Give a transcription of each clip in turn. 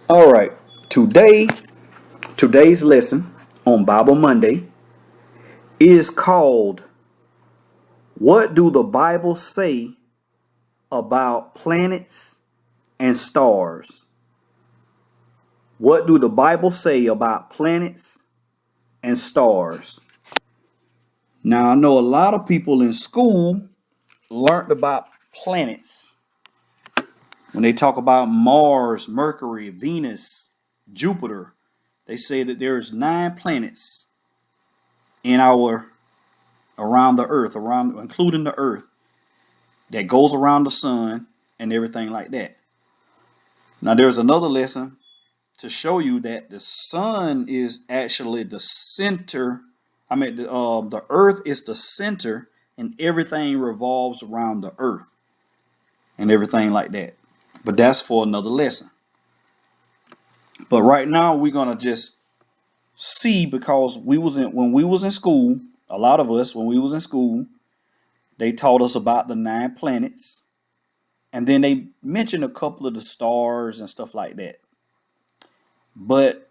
All right. Today, today's lesson on Bible Monday is called What Do the Bible Say About Planets and Stars? What do the Bible say about planets and stars? Now, I know a lot of people in school learned about planets when they talk about Mars, Mercury, Venus, Jupiter. They say that there's 9 planets in our around the earth, around including the earth, that goes around the sun and everything like that. Now there's another lesson to show you that the sun is actually the center. The earth is the center and everything revolves around the earth and everything like that. But that's for another lesson. But right now we're gonna just see, because when we was in school, a lot of us when we was in school, they taught us about the 9 planets. And then they mentioned a couple of the stars and stuff like that. But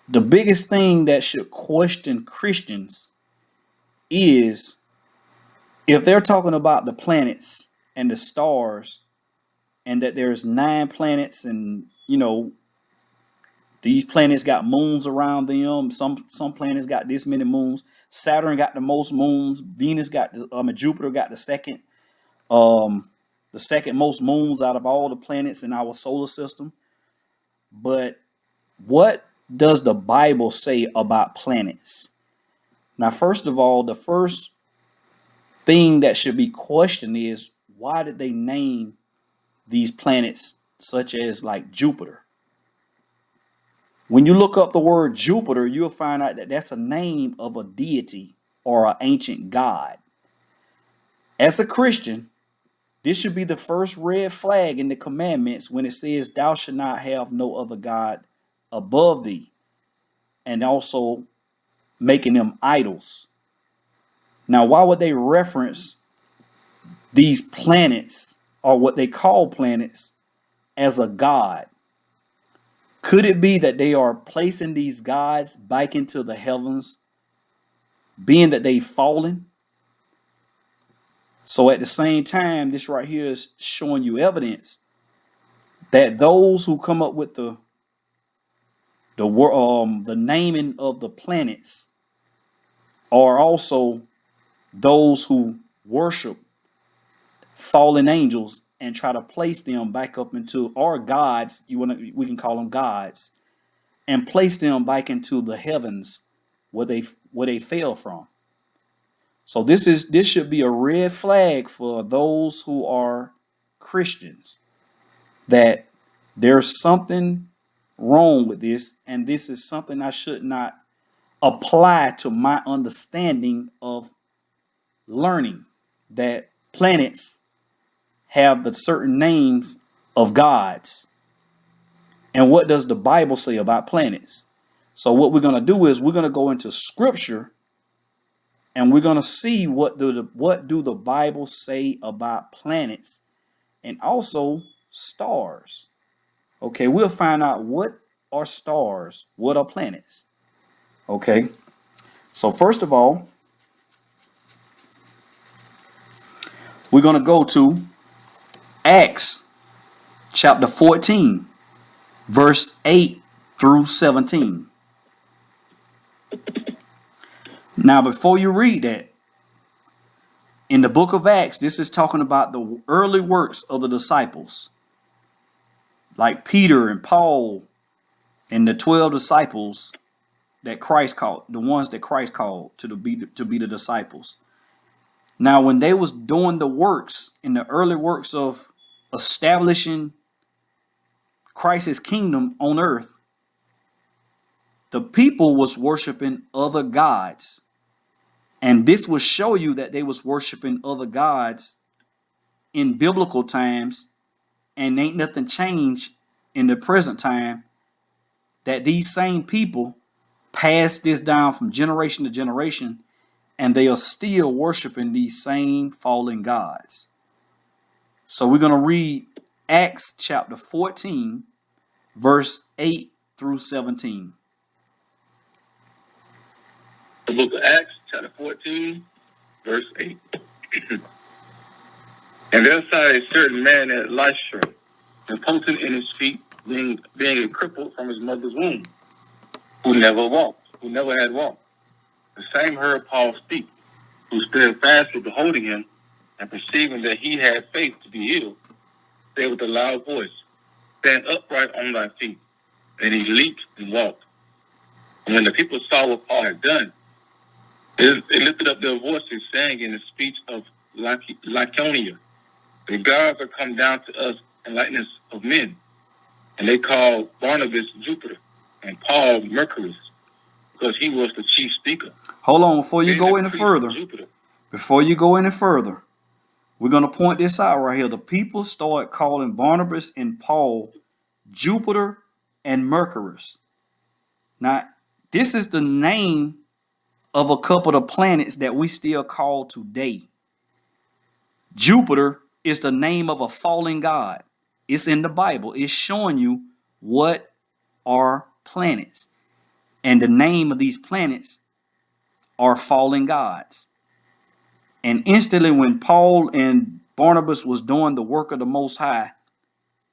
the biggest thing that should question Christians is, if they're talking about the planets and the stars, and that there's 9 planets, and these planets got moons around them. Some planets got this many moons. Saturn got the most moons. Venus got Jupiter got um the second most moons out of all the planets in our solar system. But what does the Bible say about planets? Now, first of all, the first thing that should be questioned is, why did they name these planets such as like Jupiter? When you look up the word Jupiter, you'll find out that that's a name of a deity or an ancient god. As a Christian, this should be the first red flag in the commandments when it says, "Thou shalt not have no other god above thee," and also making them idols. Now, why would they reference these planets, or what they call planets, as a god? Could it be that they are placing these gods back into the heavens, being that they've fallen? So at the same time, this right here is showing you evidence that those who come up with the naming of the planets are also those who worship fallen angels and try to place them back up into, or gods, we can call them gods, and place them back into the heavens where they fell from. So this should be a red flag for those who are Christians, that there's something wrong with this, and this is something I should not apply to my understanding of learning that planets have the certain names of gods. And what does the Bible say about planets? So what we're going to do is we're going to go into scripture, and we're going to see what do the Bible say about planets and also stars. Okay, we'll find out what are stars, what are planets. Okay, so first of all, we're going to go to Acts chapter 14, verse 8 through 17. Now, before you read that, in the book of Acts, this is talking about the early works of the disciples, like Peter and Paul and the 12 disciples that Christ called, the ones that Christ called to be the disciples. Now, when they was doing the works, in the early works of establishing Christ's kingdom on earth, the people was worshiping other gods. And this will show you that they was worshiping other gods in biblical times, and ain't nothing changed in the present time, that these same people passed this down from generation to generation, and they are still worshiping these same fallen gods. So we're going to read Acts chapter 14, verse 8 through 17. The book of Acts, chapter 14, verse 8. And there sat a certain man at Lystra, impotent in his feet, being a cripple from his mother's womb, who never had walked. The same heard Paul speak, who stood fast with beholding him, and perceiving that he had faith to be healed, said with a loud voice, Stand upright on thy feet. And he leaped and walked. And when the people saw what Paul had done, they lifted up their voices, saying in the speech of Lycaonia, The gods are come down to us in likeness of men. And they called Barnabas Jupiter, and Paul Mercurius, because he was the chief speaker. Hold on, before you go any further. Before you go any further, we're going to point this out right here. The people started calling Barnabas and Paul Jupiter and Mercurius. Now, this is the name of a couple of planets that we still call today. Jupiter is the name of a fallen god. It's in the Bible. It's showing you what are planets. And the name of these planets are fallen gods. And instantly when Paul and Barnabas was doing the work of the Most High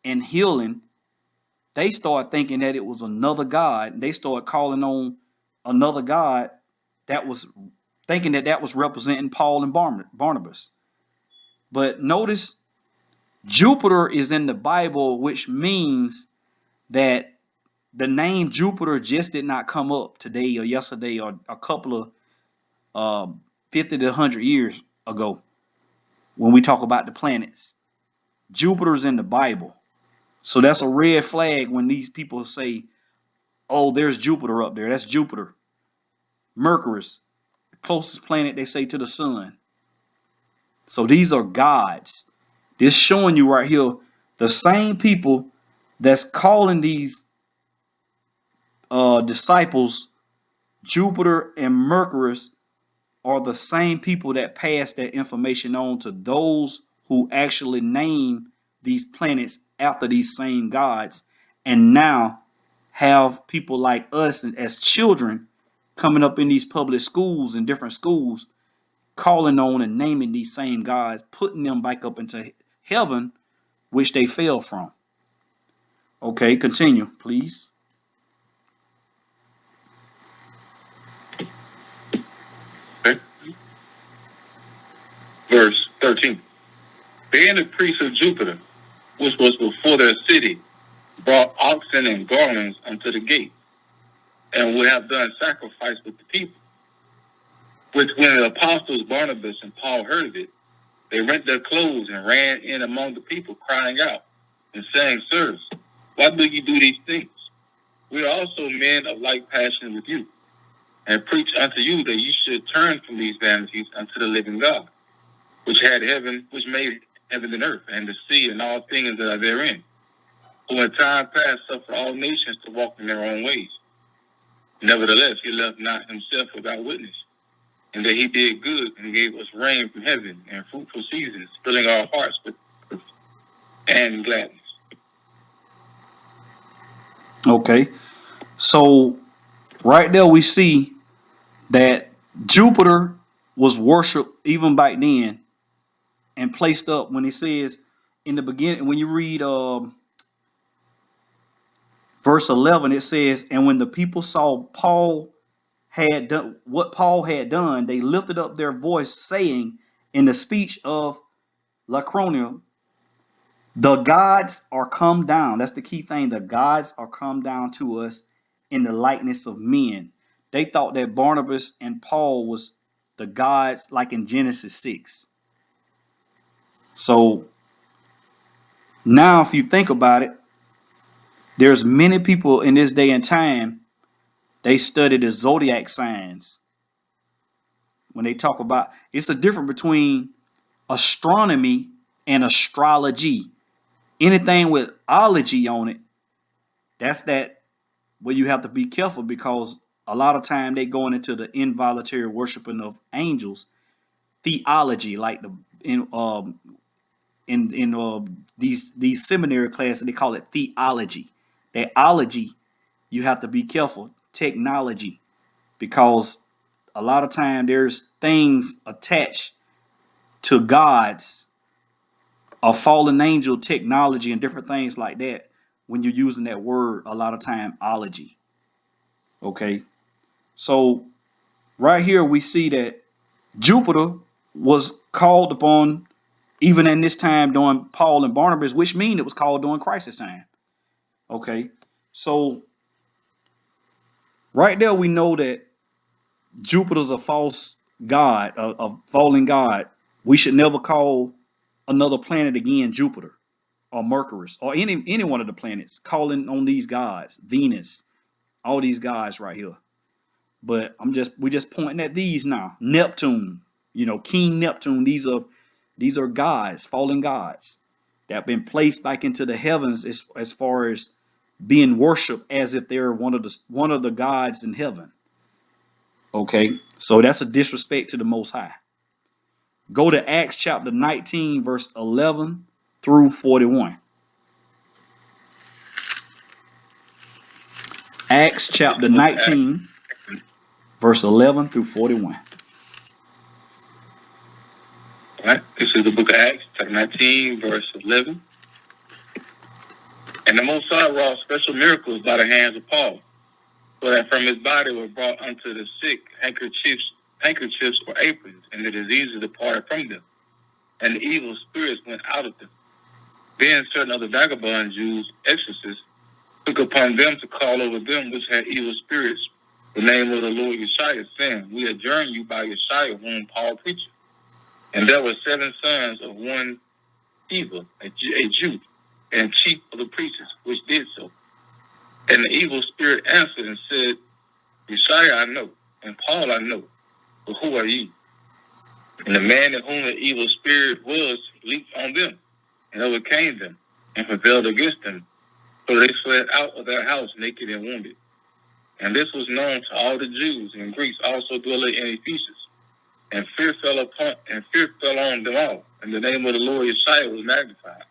and healing, they started thinking that it was another god. They started calling on another god that was thinking that was representing Paul and Barnabas. But notice Jupiter is in the Bible, which means that the name Jupiter just did not come up today or yesterday or a couple of 50 to 100 years ago when we talk about the planets. Jupiter's in the Bible. So that's a red flag when these people say, oh, there's Jupiter up there. That's Jupiter. Mercurius, the closest planet they say to the sun. So these are gods. This showing you right here, the same people that's calling these disciples Jupiter and Mercurius are the same people that pass that information on to those who actually name these planets after these same gods, and now have people like us as children coming up in these public schools and different schools calling on and naming these same gods, putting them back up into heaven, which they fell from. Okay, continue, please. Okay. Verse 13. Then the priests of Jupiter, which was before their city, brought oxen and garlands unto the gate, and would have done sacrifice with the people. Which when the apostles Barnabas and Paul heard of it, they rent their clothes and ran in among the people, crying out and saying, Sirs, why do you do these things? We are also men of like passion with you, and preach unto you that you should turn from these vanities unto the living God, which made heaven and earth, and the sea and all things that are therein, who in time past suffered all nations to walk in their own ways. Nevertheless, he left not himself without witness, and that he did good and gave us rain from heaven and fruitful seasons, filling our hearts with and gladness. Okay, so right there we see that Jupiter was worshipped even back then and placed up when it says in the beginning, when you read verse 11, it says, and when the people saw Paul had done what Paul had done, they lifted up their voice, saying in the speech of Lycaonia, the gods are come down. That's the key thing. The gods are come down to us in the likeness of men. They thought that Barnabas and Paul was the gods like in Genesis 6. So now if you think about it, there's many people in this day and time, they study the zodiac signs. When they talk about, it's a difference between astronomy and astrology. Anything with ology on it, that's that where you have to be careful, because a lot of time they going into the involuntary worshiping of angels. Theology, like in these seminary classes, they call it theology. That ology, you have to be careful. Technology, because a lot of time there's things attached to gods, a fallen angel, technology, and different things like that. When you're using that word, a lot of time, ology. Okay, so right here we see that Jupiter was called upon even in this time during Paul and Barnabas, which mean it was called during crisis time. Okay, so right there we know that Jupiter's a false god, a fallen god. We should never call another planet again Jupiter or Mercury or any one of the planets, calling on these gods, Venus, all these guys right here. But we're just pointing at these now. Neptune, King Neptune. These are gods, fallen gods that have been placed back into the heavens as far as being worshipped as if they're one of the gods in heaven. Okay, so that's a disrespect to the Most High. Go to Acts chapter 19, verse 11 through 41. Acts chapter 19, verse 11 through 41. All right, this is the book of Acts, chapter 19, verse 11. And the Most High wrought special miracles by the hands of Paul, so that from his body were brought unto the sick handkerchiefs or aprons, and the diseases departed from them, and the evil spirits went out of them. Then certain other vagabond Jews, exorcists, took upon them to call over them which had evil spirits the name of the Lord Yeshua, saying, We adjourn you by Yeshua, whom Paul preached. And there were 7 sons of one Sceva, a Jew, and chief of the priests, which did so. And the evil spirit answered and said, Yeshua I know, and Paul I know, but who are ye? And the man in whom the evil spirit was leaped on them, and overcame them, and prevailed against them. So they fled out of their house naked and wounded. And this was known to all the Jews and Greeks also dwelling in Ephesus. And fear fell on them all, and the name of the Lord Yeshua was magnified.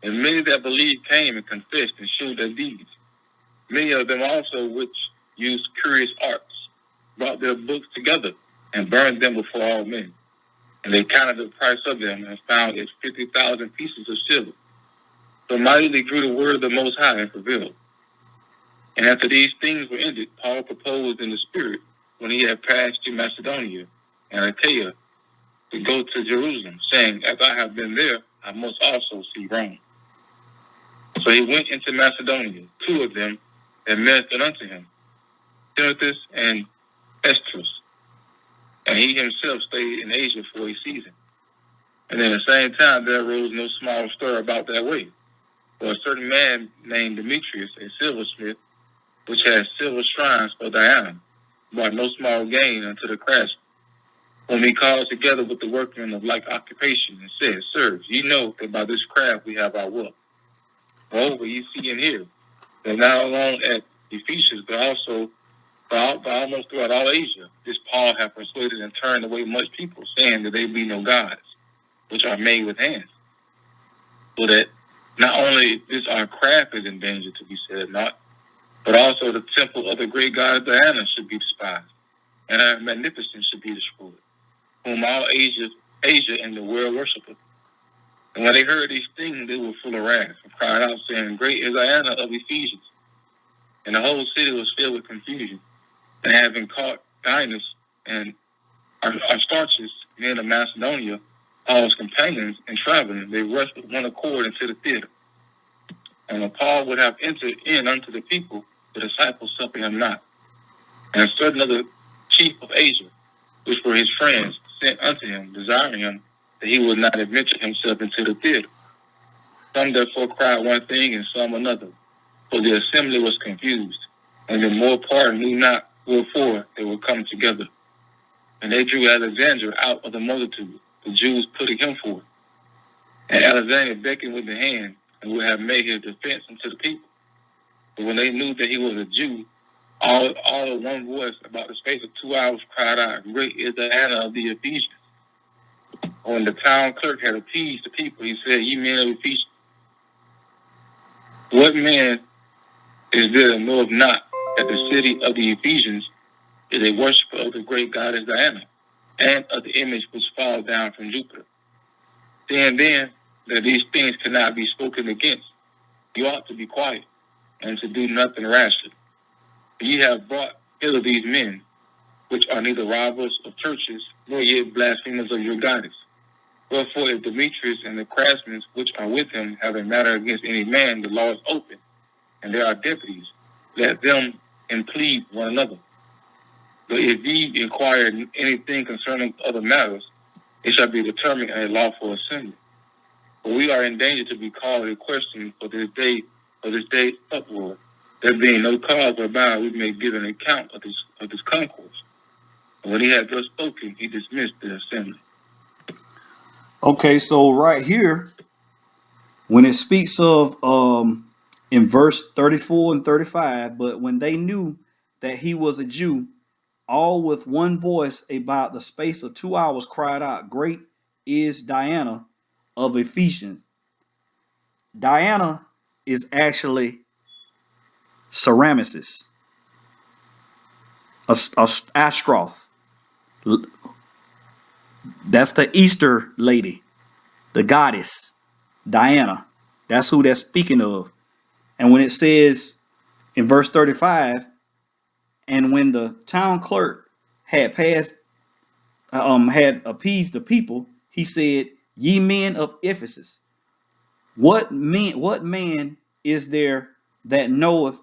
And many that believed came and confessed and showed their deeds. Many of them also which used curious arts brought their books together and burned them before all men. And they counted the price of them and found it 50,000 pieces of silver. So mightily grew the word of the Most High and prevailed. And after these things were ended, Paul proposed in the Spirit, when he had passed through Macedonia and Achaia, to go to Jerusalem, saying, As I have been there, I must also see Rome. So he went into Macedonia, 2 of them that ministered unto him, Timotheus and Esdras. And he himself stayed in Asia for a season. And at the same time there arose no small stir about that way. For a certain man named Demetrius, a silversmith, which had silver shrines for Diana, brought no small gain unto the craftsmen, whom he called together with the workmen of like occupation, and said, Sirs, ye know that by this craft we have our wealth. Moreover, ye see and hear that not alone at Ephesus, but also by almost throughout all Asia, this Paul hath persuaded and turned away much people, saying that they be no gods, which are made with hands. So that not only this our craft is in danger to be said not, but also the temple of the great god Diana should be despised, and our magnificence should be destroyed, whom all Asia and the world worshipeth. And when they heard these things, they were full of wrath, and cried out, saying, Great is Diana of Ephesians. And the whole city was filled with confusion. And having caught Dionysus and Aristarchus, men of Macedonia, Paul's companions, and traveling, they rushed with one accord into the theater. And when Paul would have entered in unto the people, the disciples suffered him not. And certain other chief of Asia, which were his friends, sent unto him, desiring him that he would not adventure himself into the theater. Some therefore cried one thing, and some another, for the assembly was confused, and the more part knew not wherefore they were come together. And they drew Alexander out of the multitude, the Jews putting him forth. And Alexander beckoned with the hand, and would have made his defense unto the people. But when they knew that he was a Jew, all of one voice, about the space of 2 hours, cried out, Great is Diana of the Ephesians. When the town clerk had appeased the people, he said, Ye men of Ephesus, what man Israel knoweth not that the city of the Ephesians is a worshiper of the great goddess Diana, and of the image which falls down from Jupiter. Seeing then that these things cannot be spoken against, you ought to be quiet, and to do nothing rashly. For ye have brought hither these men, which are neither robbers of churches, nor yet blasphemers of your goddess. Wherefore, if Demetrius and the craftsmen which are with him have a matter against any man, the law is open, and there are deputies. Let them plead one another. But if ye inquire anything concerning other matters, it shall be determined in a lawful assembly. For we are in danger to be called a question for this day upward, there being no cause whereby we may give an account of this concourse. And when he had thus spoken, he dismissed the assembly. Okay, so right here, when it speaks of in verse 34 and 35, but when they knew that he was a Jew, all with one voice about the space of 2 hours cried out, Great is Diana of Ephesians. Diana is actually Semiramis, Ashtaroth. That's the Easter lady, the goddess, Diana. That's who that's speaking of. And when it says in verse 35, and when the town clerk had appeased the people, he said, Ye men of Ephesus, what man is there knoweth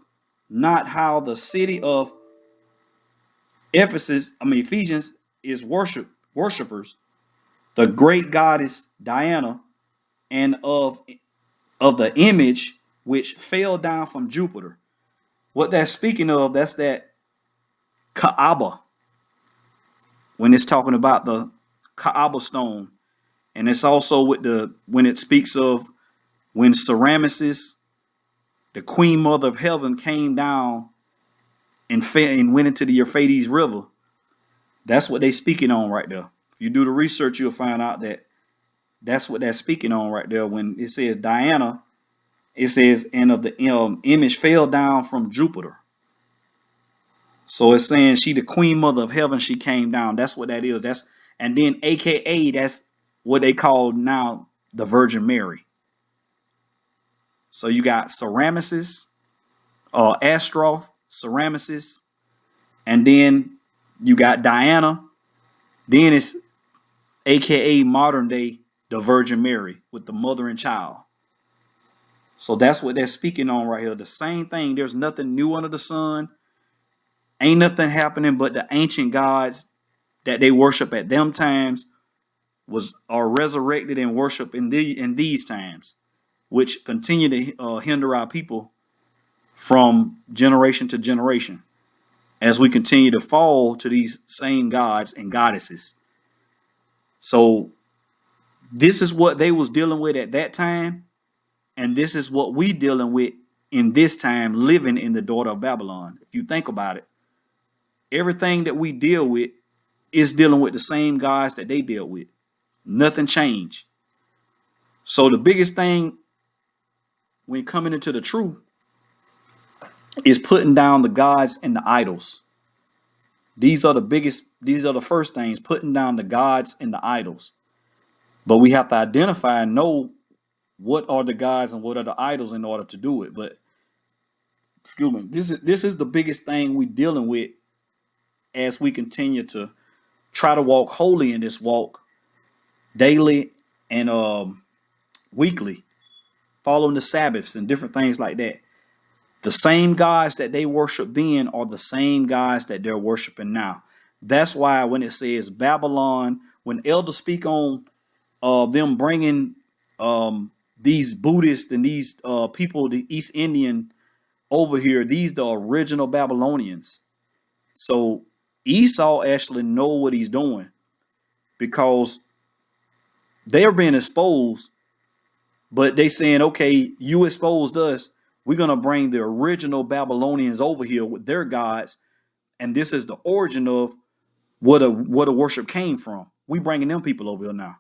not how the city of Ephesians is worshippers, the great goddess Diana, and of the image which fell down from Jupiter. What that's speaking of, that's that Kaaba. When it's talking about the Kaaba stone, and it's also when it speaks of when Semiramis, the Queen Mother of Heaven, came down and went into the Euphrates River. That's what they're speaking on right there. If you do the research, you'll find out that that's what they're speaking on right there. When it says Diana, it says, and of the image fell down from Jupiter. So it's saying she the Queen Mother of Heaven, she came down. That's what that is. And then AKA, that's what they call now the Virgin Mary. So you got Semiramis, Ashtaroth, Semiramis, and then you got Diana. Then it's AKA modern day the Virgin Mary with the mother and child. So that's what they're speaking on right here. The same thing. There's nothing new under the sun. Ain't nothing happening but the ancient gods that they worship at them times are resurrected and worship in these times, which continue to hinder our people from generation to generation as we continue to fall to these same gods and goddesses. So this is what they was dealing with at that time, and this is what we dealing with in this time, living in the daughter of Babylon. If you think about it, everything that we deal with is dealing with the same gods that they deal with. Nothing changed. So the biggest thing when coming into the truth is putting down the gods and the idols. These are the first things, putting down the gods and the idols. But we have to identify and know what are the gods and what are the idols in order to do it. But excuse me, this is the biggest thing we're dealing with as we continue to try to walk holy in this walk daily and weekly, following the Sabbaths and different things like that. The same gods that they worship then are the same gods that they're worshiping now. That's why when it says Babylon, when elders speak on them bringing these Buddhists and these people, the East Indian over here, these the original Babylonians. So Esau actually know what he's doing because they're being exposed, but they saying, okay, you exposed us. We're going to bring the original Babylonians over here with their gods. And this is the origin of where the worship came from. We bringing them people over here now.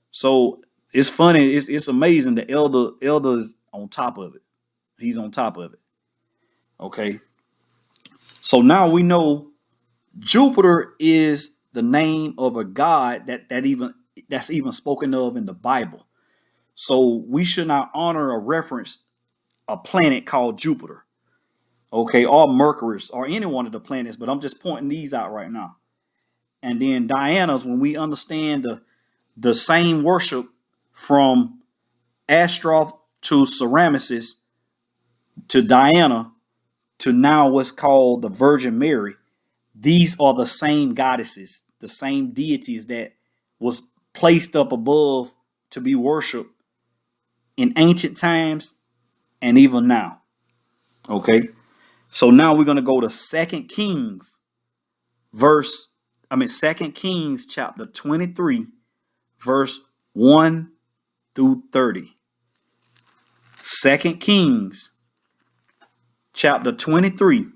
So it's funny. It's amazing. The elder is on top of it. He's on top of it. Okay. So now we know Jupiter is the name of a god that's even spoken of in the Bible. So we should not honor or reference a planet called Jupiter, okay, or Mercury, or any one of the planets, but I'm just pointing these out right now. And then Diana's, when we understand the same worship from Ashtaroth to Semiramis to Diana to now what's called the Virgin Mary, these are the same goddesses, the same deities that was placed up above to be worshipped in ancient times and even now. Okay. So now we're going to go to 2 Kings chapter 23, verse 1 through 30. 2 Kings chapter 23,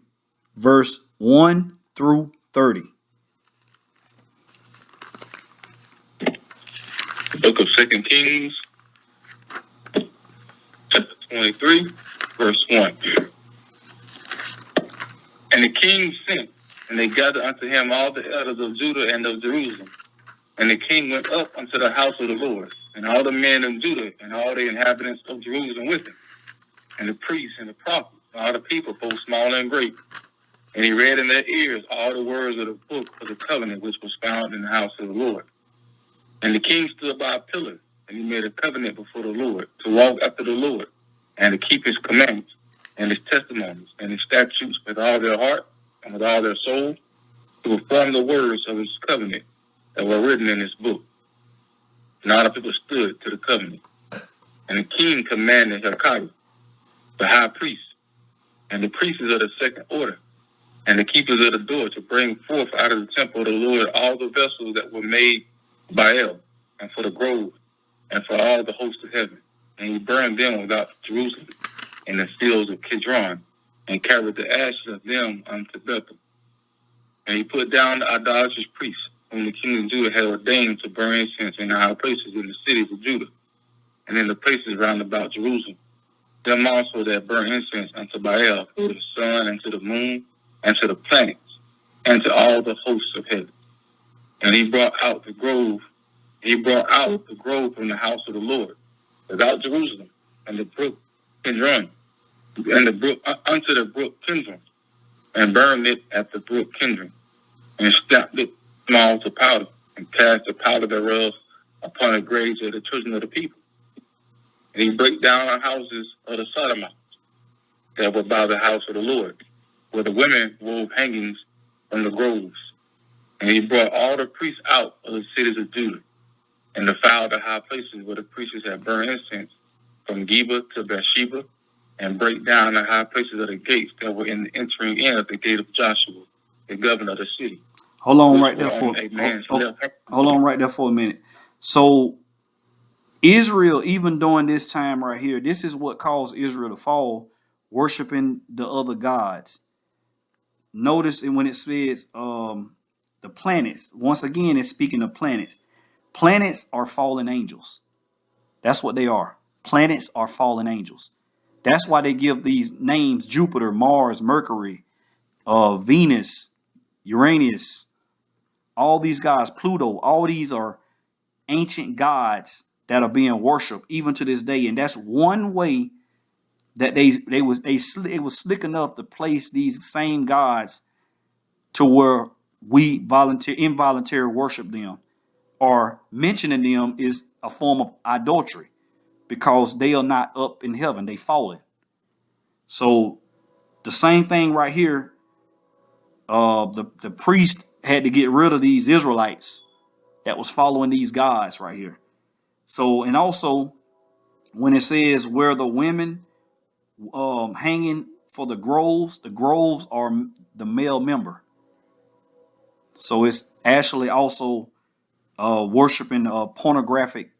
verse 1 through 30. The book of 2 Kings, chapter 23, verse 1. And the king sent, and they gathered unto him all the elders of Judah and of Jerusalem. And the king went up unto the house of the Lord, and all the men of Judah, and all the inhabitants of Jerusalem with him, and the priests and the prophets, and all the people, both small and great. And he read in their ears all the words of the book of the covenant which was found in the house of the Lord. And the king stood by a pillar, and he made a covenant before the Lord, to walk after the Lord, and to keep his commandments, and his testimonies, and his statutes with all their heart, and with all their soul, to perform the words of his covenant that were written in this book. And all the people stood to the covenant. And the king commanded Hilkiah, the high priest, and the priests of the second order, and the keepers of the door, to bring forth out of the temple of the Lord all the vessels that were made by El, and for the grove, and for all the hosts of heaven. And he burned them without Jerusalem, in the fields of Kidron, and carried the ashes of them unto Bethel. And he put down the idolatrous priests, whom the king of Judah had ordained to burn incense in the high places in the cities of Judah, and in the places round about Jerusalem. Them also that burn incense unto Baal, to the sun, and to the moon, and to the planets, and to all the hosts of heaven. And he brought out the grove. He brought out the grove from the house of the Lord, without Jerusalem, and the brook Kidron, and the brook unto the brook Kidron, and burned it at the brook Kidron, and stamped it small to powder, and cast the powder thereof upon the graves of the children of the people. And he brake down the houses of the Sodomites that were by the house of the Lord, where the women wove hangings from the groves. And he brought all the priests out of the cities of Judah, and defiled the high places where the priests had burned incense, from Geba to Beersheba, and brake down the high places of the gates that were in the entering in of the gate of Joshua, the governor of the city. Hold on right there for a minute. So Israel, even during this time right here, this is what caused Israel to fall, worshiping the other gods. Notice when it says the planets, once again, it's speaking of planets. Planets are fallen angels. That's what they are. Planets are fallen angels. That's why they give these names: Jupiter, Mars, Mercury, Venus, Uranus, all these guys, Pluto. All these are ancient gods that are being worshipped even to this day. And that's one way that it was slick enough to place these same gods to where we involuntary worship them, or mentioning them is a form of idolatry, because they are not up in heaven, they fallen. So the same thing right here, the priest had to get rid of these Israelites that was following these gods right here. So, and also when it says where the women hanging for the groves are the male member. So it's actually also worshiping pornographic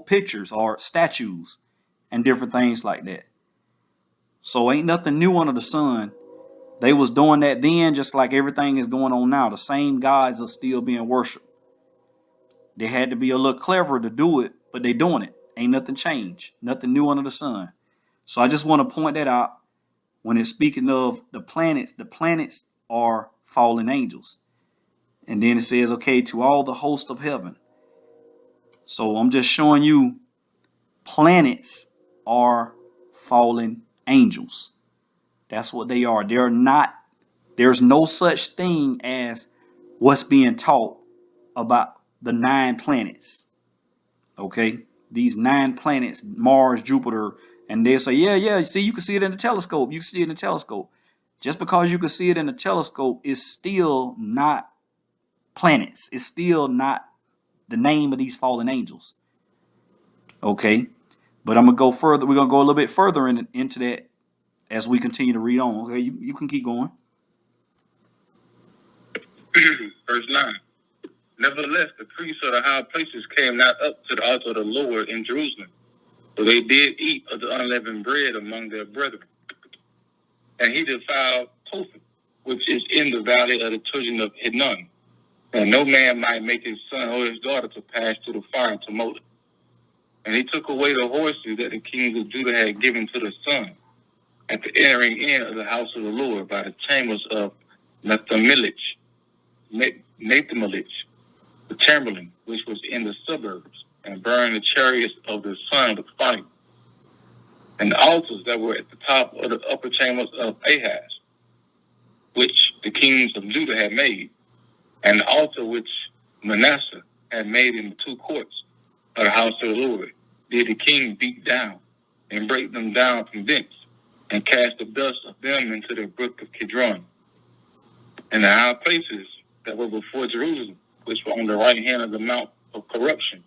pictures or statues and different things like that. So ain't nothing new under the sun. They was doing that then, just like everything is going on now. The same gods are still being worshipped. They had to be a little clever to do it, but they doing it. Ain't nothing changed. Nothing new under the sun. So I just want to point that out. when it's speaking of the planets are fallen angels. And then it says, okay, to all the host of heaven. So I'm just showing you planets are fallen angels. That's what they are. They're not, there's no such thing as what's being taught about the 9 planets. Okay? These 9 planets, Mars, Jupiter, and they say, yeah, see, you can see it in the telescope. You can see it in the telescope. Just because you can see it in the telescope is still not planets. It's still not the name of these fallen angels. Okay? But I'm going to go further. We're going to go a little bit further into that as we continue to read on. Okay? You can keep going. Verse 9. Nevertheless, the priests of the high places came not up to the altar of the Lord in Jerusalem, for they did eat of the unleavened bread among their brethren. And he defiled Topheth, which is in the valley of the children of Hinnom, that no man might make his son or his daughter to pass through the fire to Moloch. And he took away the horses that the kings of Judah had given to the sun at the entering in of the house of the Lord by the chambers of Nathamelich, the chamberlain, which was in the suburbs, and burned the chariots of the sun with fire. And the altars that were at the top of the upper chambers of Ahaz, which the kings of Judah had made, and the altar which Manasseh had made in the 2 courts of the house of the Lord, did the king beat down and break them down from thence, and cast the dust of them into the brook of Kidron. And the high places that were before Jerusalem, which were on the right hand of the mount of corruption,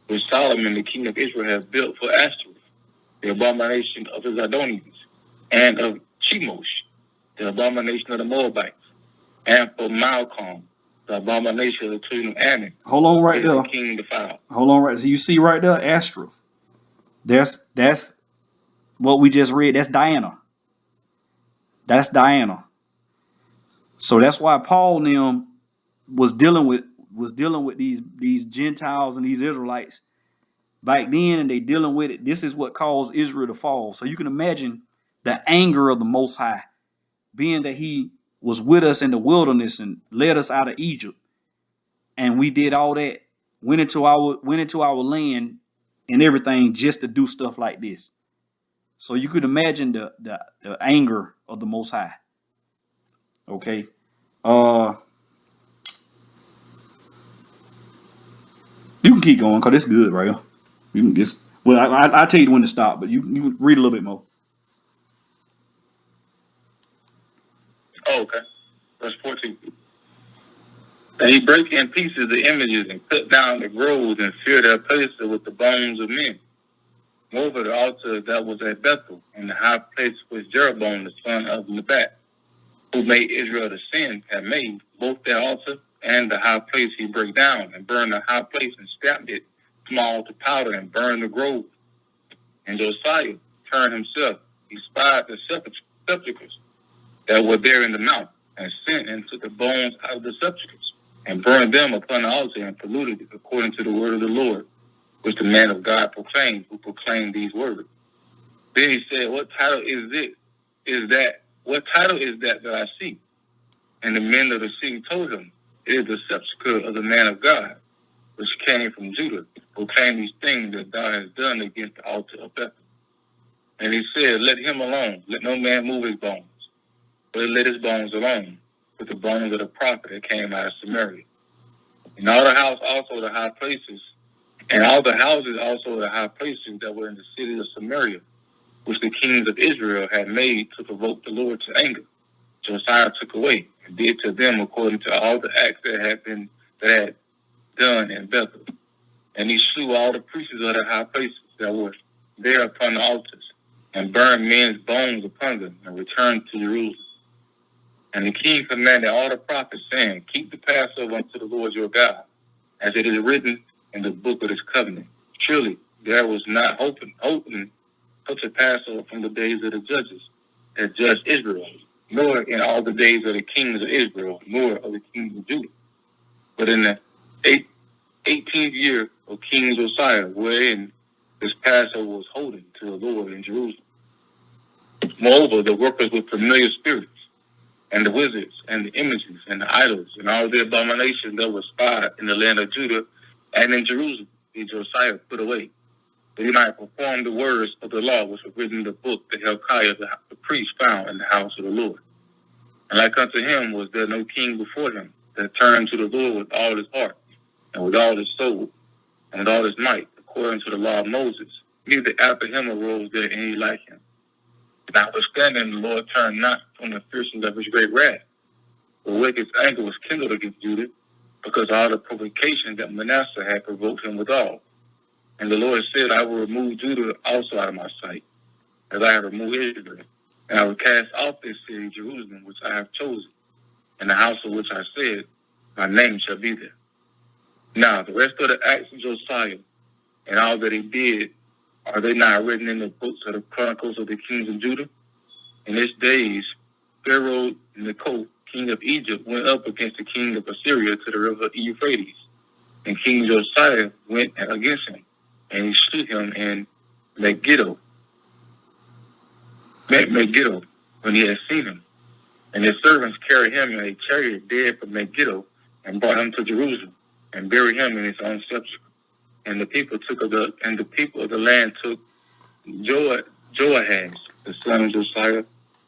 which Solomon the king of Israel had built for Ashtoreth, the abomination of the Zidonians, and of Chemosh, the abomination of the Moabites, and for Malcolm, the abomination of the children of Ammon. Hold on right there. The king defiled. Hold on right there. So you see right there, Ashtoreth. That's what we just read. That's Diana. That's Diana. So that's why Paul and them was dealing with these Gentiles and these Israelites back then, and they dealing with it. This is what caused Israel to fall. So you can imagine the anger of the Most High, being that he was with us in the wilderness and led us out of Egypt, and we did all that, went into our land and everything just to do stuff like this. So you could imagine the anger of the Most High. Okay. You can keep going because it's good right here. You can just, well, I'll tell you when to stop, but you read a little bit more. Oh, okay. Verse 14. And he brake in pieces the images and cut down the groves and filled their places with the bones of men. Moreover, the altar that was at Bethel, and the high place which Jeroboam the son of Nebat, who made Israel to sin, had made, both their altar and the high place he brake down, and burned the high place and stamped it small to powder, and burned the grove. And Josiah turned himself, he spied the sepulchres that were there in the mount, and sent and took the bones out of the sepulchres, and burned them upon the altar, and polluted it according to the word of the Lord, which the man of God proclaimed, who proclaimed these words. Then he said, What title is that I see? And the men of the city told him, It is the sepulchre of the man of God, which came from Judah, proclaim these things that thou hast done against the altar of Bethel. And he said, Let him alone, let no man move his bones, but let his bones alone, with the bones of the prophet that came out of Samaria. And all the house also the high places, and all the houses also the high places that were in the city of Samaria, which the kings of Israel had made to provoke the Lord to anger, Josiah took away, and did to them according to all the acts that had done in Bethel. And he slew all the priests of the high places that were there upon the altars, and burned men's bones upon them, and returned to Jerusalem. And the king commanded all the prophets, saying, Keep the Passover unto the Lord your God, as it is written in the book of his covenant. Surely there was not open such a Passover from the days of the judges that judged Israel, nor in all the days of the kings of Israel, nor of the kings of Judah. But in the 18th year of King Josiah, wherein this Passover was holding to the Lord in Jerusalem. Moreover, the workers with familiar spirits, and the wizards, and the images, and the idols, and all the abominations that were spied in the land of Judah and in Jerusalem, did Josiah put away, that he might perform the words of the law which were written in the book that Hilkiah the priest found in the house of the Lord. And like unto him was there no king before him that turned to the Lord with all his heart, and with all his soul, and with all his might, according to the law of Moses. Neither after him arose there any like him. Notwithstanding, the Lord turned not from the fierceness of his great wrath, but with his anger was kindled against Judah, because of all the provocation that Manasseh had provoked him withal. And the Lord said, I will remove Judah also out of my sight, as I have removed Israel. And I will cast off this city, Jerusalem, which I have chosen, and the house of which I said, my name shall be there. Now, the rest of the acts of Josiah, and all that he did, are they not written in the books of the chronicles of the kings of Judah? In his days, Pharaoh Necho, king of Egypt, went up against the king of Assyria to the river Euphrates. And King Josiah went against him, and he slew him in Megiddo, when he had seen him. And his servants carried him in a chariot dead from Megiddo, and brought him to Jerusalem, and buried him in his own sepulchre. And the people of the land took Joahaz, the son of Josiah,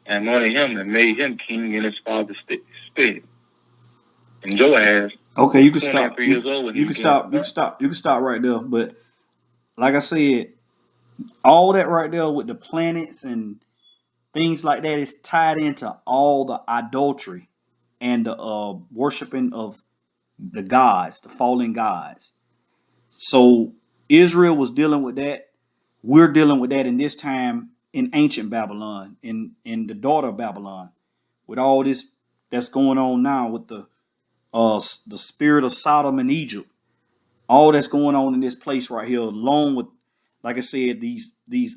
and anointed him and made him king in his father's stead. And Joahaz, okay, you can stop. 23 years old when You can stop. You can stop right there. But like I said, all that right there with the planets and things like that is tied into all the idolatry and the worshiping of the gods, the fallen gods. So Israel was dealing with that. We're dealing with that in this time in ancient Babylon, in the daughter of Babylon, with all this that's going on now with the spirit of Sodom and Egypt. All that's going on in this place right here, along with, like I said, these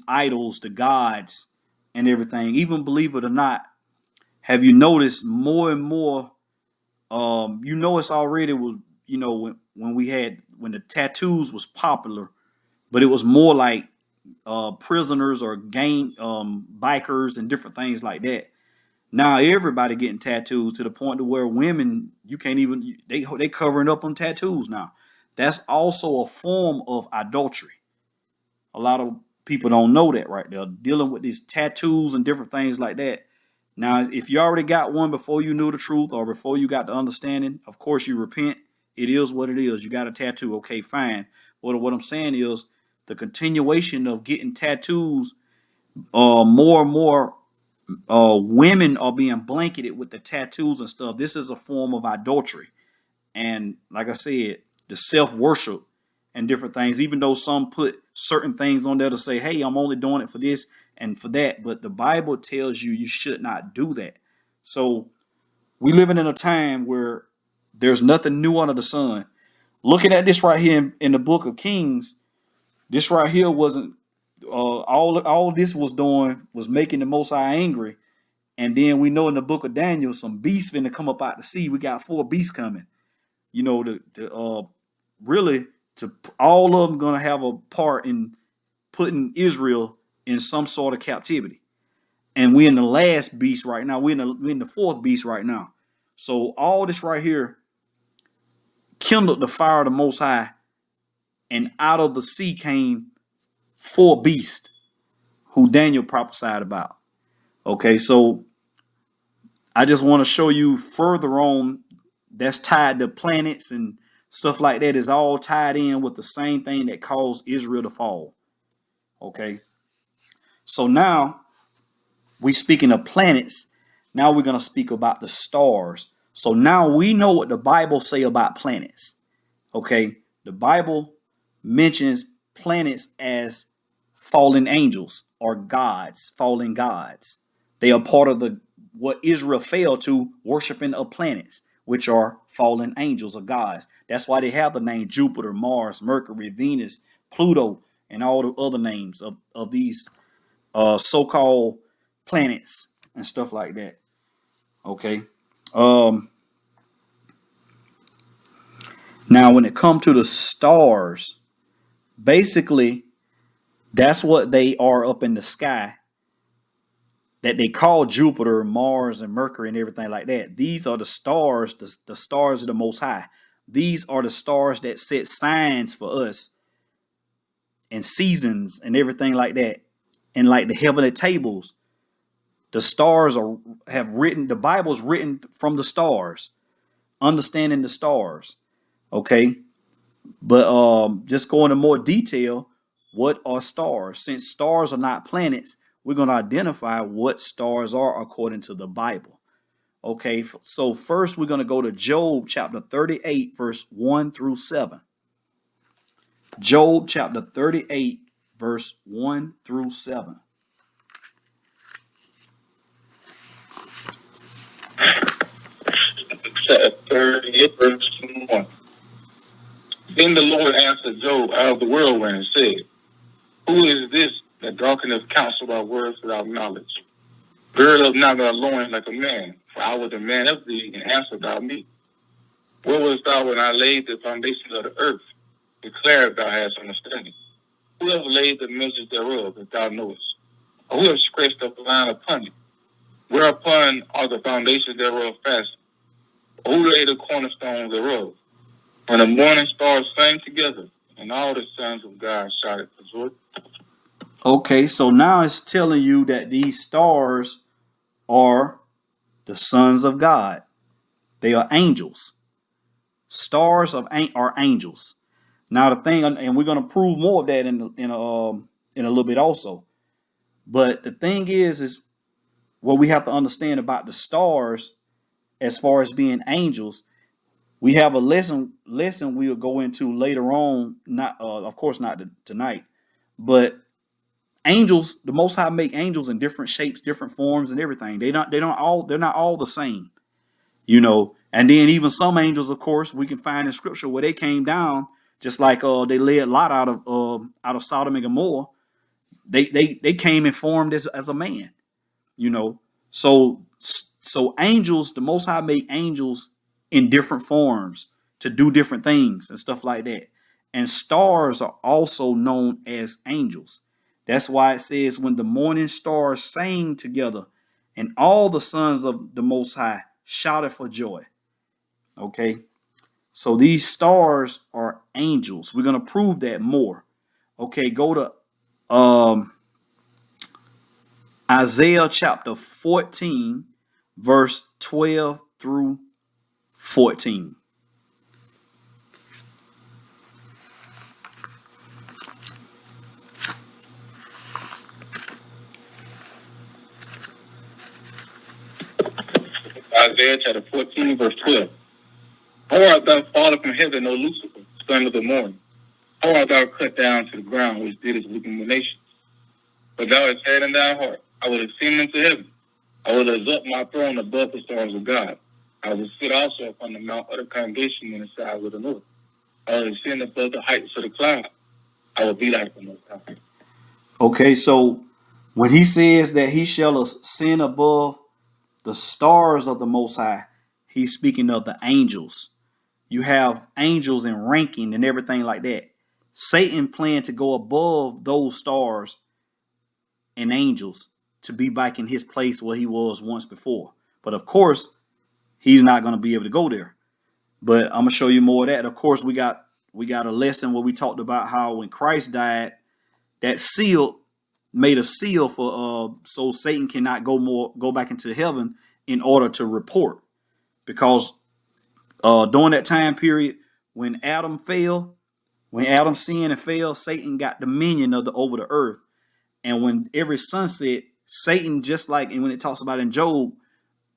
idols, the gods, and everything. Even believe it or not, have you noticed more and more? It's already was, when the tattoos was popular, but it was more like prisoners or gang bikers and different things like that. Now everybody getting tattoos to the point to where women, you can't even, they covering up on tattoos now. That's also a form of adultery. A lot of people don't know that right there, dealing with these tattoos and different things like that. Now, if you already got one before you knew the truth or before you got the understanding, of course you repent. It is what it is. You got a tattoo, okay, fine. But what I'm saying is the continuation of getting tattoos, more and more women are being blanketed with the tattoos and stuff. This is a form of adultery. And like I said, the self-worship and different things, even though some put certain things on there to say, hey, I'm only doing it for this and for that. But the Bible tells you should not do that. So we living in a time where there's nothing new under the sun. Looking at this right here in the book of Kings, this right here wasn't all this was doing was making the Most High angry. And then we know in the book of Daniel, some beasts finna come up out the sea. We got 4 beasts coming. Really, to all of them gonna have a part in putting Israel in some sort of captivity. And we're in the last beast right now. We're in the 4th beast right now. So all this right here kindled the fire of the Most High, and out of the sea came 4 beasts who Daniel prophesied about. Okay, so I just want to show you further on that's tied to planets and stuff like that is all tied in with the same thing that caused Israel to fall. Okay, so now we speaking of planets. Now we're going to speak about the stars. So now we know what the Bible say about planets. Okay, the Bible mentions planets as fallen angels or gods, fallen gods. They are part of what Israel failed to, worshiping of planets, which are fallen angels or gods. That's why they have the name Jupiter, Mars, Mercury, Venus, Pluto, and all the other names of these so-called planets and stuff like that. Okay. Now, when it comes to the stars, basically, that's what they are up in the sky. that they call Jupiter, Mars, and Mercury and everything like that. These are the stars, the stars of the Most High. These are the stars that set signs for us and seasons and everything like that. And like the heavenly tables, the stars have written, the Bible's written from the stars, understanding the stars. Okay. But just go into more detail, what are stars? Since stars are not planets, we're going to identify what stars are according to the Bible. Okay, so first we're going to go to Job chapter 38, verse 1 through 7. Job chapter 38, verse 1 through 7. Chapter 38, verse 1. Then the Lord answered Job out of the whirlwind and said, Who is this that darkeneth counsel by words without knowledge? Gird up now thy loins like a man, for I will demand of thee, and answer thou me. Where wast thou when I laid the foundations of the earth? Declare if thou hast understanding. Who hath laid the measures thereof, if thou knowest? Or who hath scratched up the line upon it? Whereupon are the foundations thereof fastened? Or who laid the cornerstone thereof? When the morning stars sang together, and all the sons of God shouted for joy. Okay, so now it's telling you that these stars are the sons of God. They are angels. Stars are angels. Now the thing, and we're going to prove more of that in a little bit also. But the thing is what we have to understand about the stars, as far as being angels. We have a lesson we'll go into later on. Not, of course, not tonight, but angels. The Most High make angels in different shapes, different forms, and everything. They're not all the same, you know. And then even some angels, of course, we can find in Scripture where they came down, just like they led Lot out of Sodom and Gomorrah. They came and formed as a man, you know. So angels, the Most High make angels in different forms to do different things and stuff like that. And stars are also known as angels. That's why it says when the morning stars sang together and all the sons of the Most High shouted for joy. Okay. So these stars are angels. We're going to prove that more. Okay. Go to Isaiah chapter 14, verse 12 through 14. Isaiah chapter 14, verse 12. How art thou fallen from heaven, O Lucifer, son of the morning? How art thou cut down to the ground, which didst weaken the nations? But thou hast said in thy heart, I will ascend into heaven. I will exalt my throne above the stars of God. I will sit also upon the mount of the congregation in the sides of the north. I will ascend above the heights of the cloud. I will be like the Most High. Okay, so when he says that he shall ascend above the stars of the Most High, he's speaking of the angels. You have angels in ranking and everything like that. Satan planned to go above those stars and angels to be back in his place where he was once before. But of course, he's not going to be able to go there. But I'm going to show you more of that. Of course, we got a lesson where we talked about how when Christ died, that seal made a seal for so Satan cannot go back into heaven in order to report. Because during that time period when Adam sinned and fell, Satan got dominion over the earth. And when every sunset, Satan, just like, and when it talks about in Job,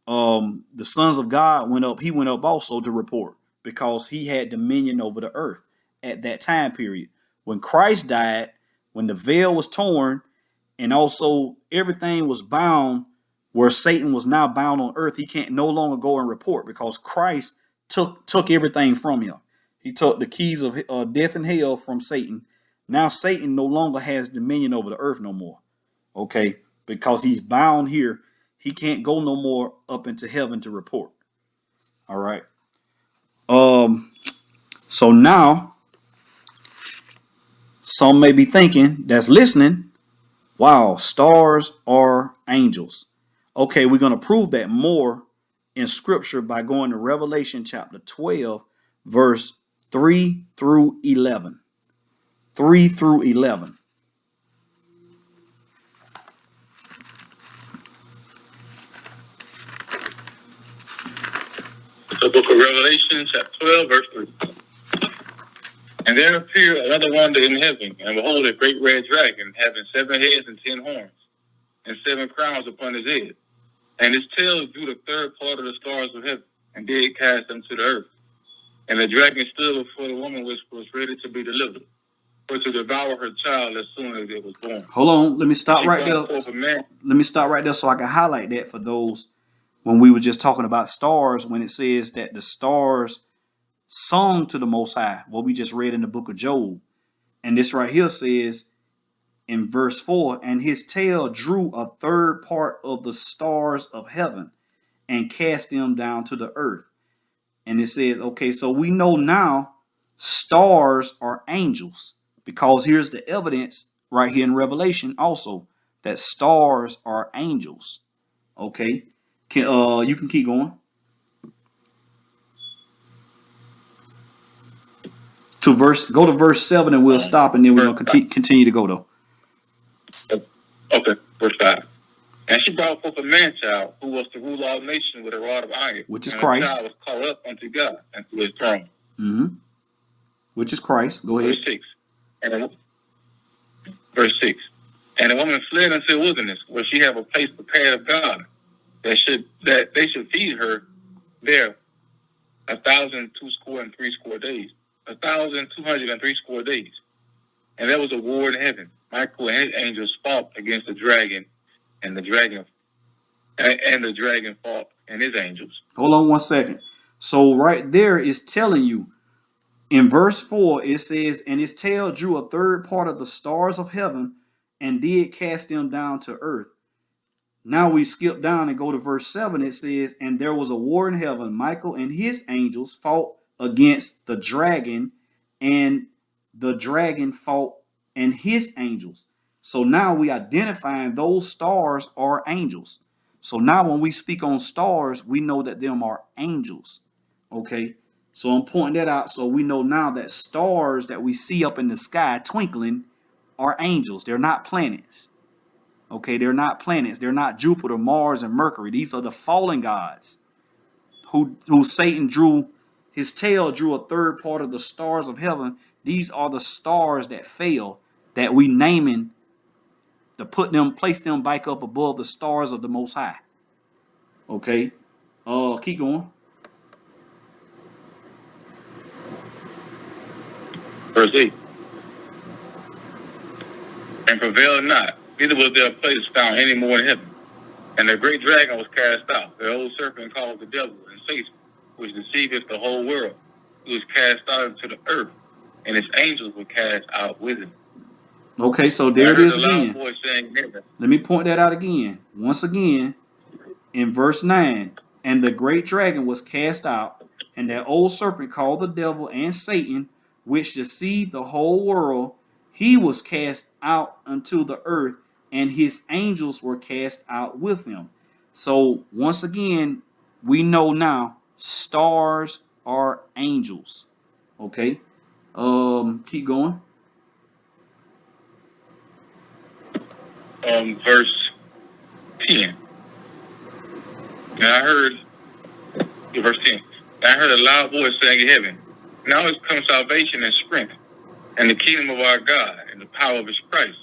the sons of God went up. He went up also to report because he had dominion over the earth at that time period. When Christ died, when the veil was torn, and also everything was bound, where Satan was now bound on earth, he can't no longer go and report because Christ took everything from him. He took the keys of death and hell from Satan. Now Satan no longer has dominion over the earth no more. Okay, because he's bound here. He can't go no more up into heaven to report. All right. So now some may be thinking that's listening, wow, stars are angels. Okay, we're going to prove that more in scripture by going to Revelation chapter 12, verse 3 through 11. 3 through 11. The book of Revelation, chapter 12, verse 3. And there appeared another wonder in heaven, and behold, a great red dragon, having 7 heads and 10 horns, and 7 crowns upon his head. And his tail drew the third part of the stars of heaven, and did cast them to the earth. And the dragon stood before the woman which was ready to be delivered, for to devour her child as soon as it was born. Hold on, let me stop right there. Let me stop right there so I can highlight that for those when we were just talking about stars, when it says that the stars sung to the Most High, what we just read in the book of Job. And this right here says in verse 4, and his tail drew a third part of the stars of heaven and cast them down to the earth. And it says, okay, so we know now stars are angels, because here's the evidence right here in Revelation also that stars are angels. Okay, you can keep going to go to verse 7 and we'll stop, and then we're going to continue to go though. Okay, verse 5. And she brought forth a man-child who was to rule all nations with a rod of iron, which is and Christ. The child was caught up unto God and to his throne. Which is Christ. Go ahead. Verse 6. Verse 6. And the woman fled into the wilderness, where she had a place prepared of God, that they should feed her there 1,260 days. 1,260 days. And there was a war in heaven. Michael and his angels fought against the dragon, and the dragon fought and his angels. Hold on one second. So right there is telling you in verse 4, it says, and his tail drew a third part of the stars of heaven and did cast them down to earth. Now we skip down and go to verse 7. It says, and there was a war in heaven. Michael and his angels fought against the dragon, and the dragon fought and his angels. So now we identifying those stars are angels. So now when we speak on stars, we know that them are angels. Okay, so I'm pointing that out so we know now that stars that we see up in the sky twinkling are angels. They're not planets. Okay, they're not planets. They're not Jupiter, Mars, and Mercury. These are the fallen gods who Satan drew. His tail drew a third part of the stars of heaven. These are the stars that fell that we naming to place them back up above the stars of the Most High. Okay, keep going. Verse 8. And prevailed not, neither was there a place found any more in heaven. And the great dragon was cast out, the old serpent called the devil and Satan, which deceiveth the whole world, who was cast out into the earth, and his angels were cast out with him. Okay, so there it is again. Saying, let me point that out again. Once again, in verse 9, and the great dragon was cast out, and that old serpent called the devil and Satan, which deceived the whole world, he was cast out unto the earth, and his angels were cast out with him. So once again, we know now stars are angels. Okay, keep going. Verse 10. And I heard, verse 10. And I heard a loud voice saying in heaven, now is come salvation and strength, and the kingdom of our God, and the power of his Christ.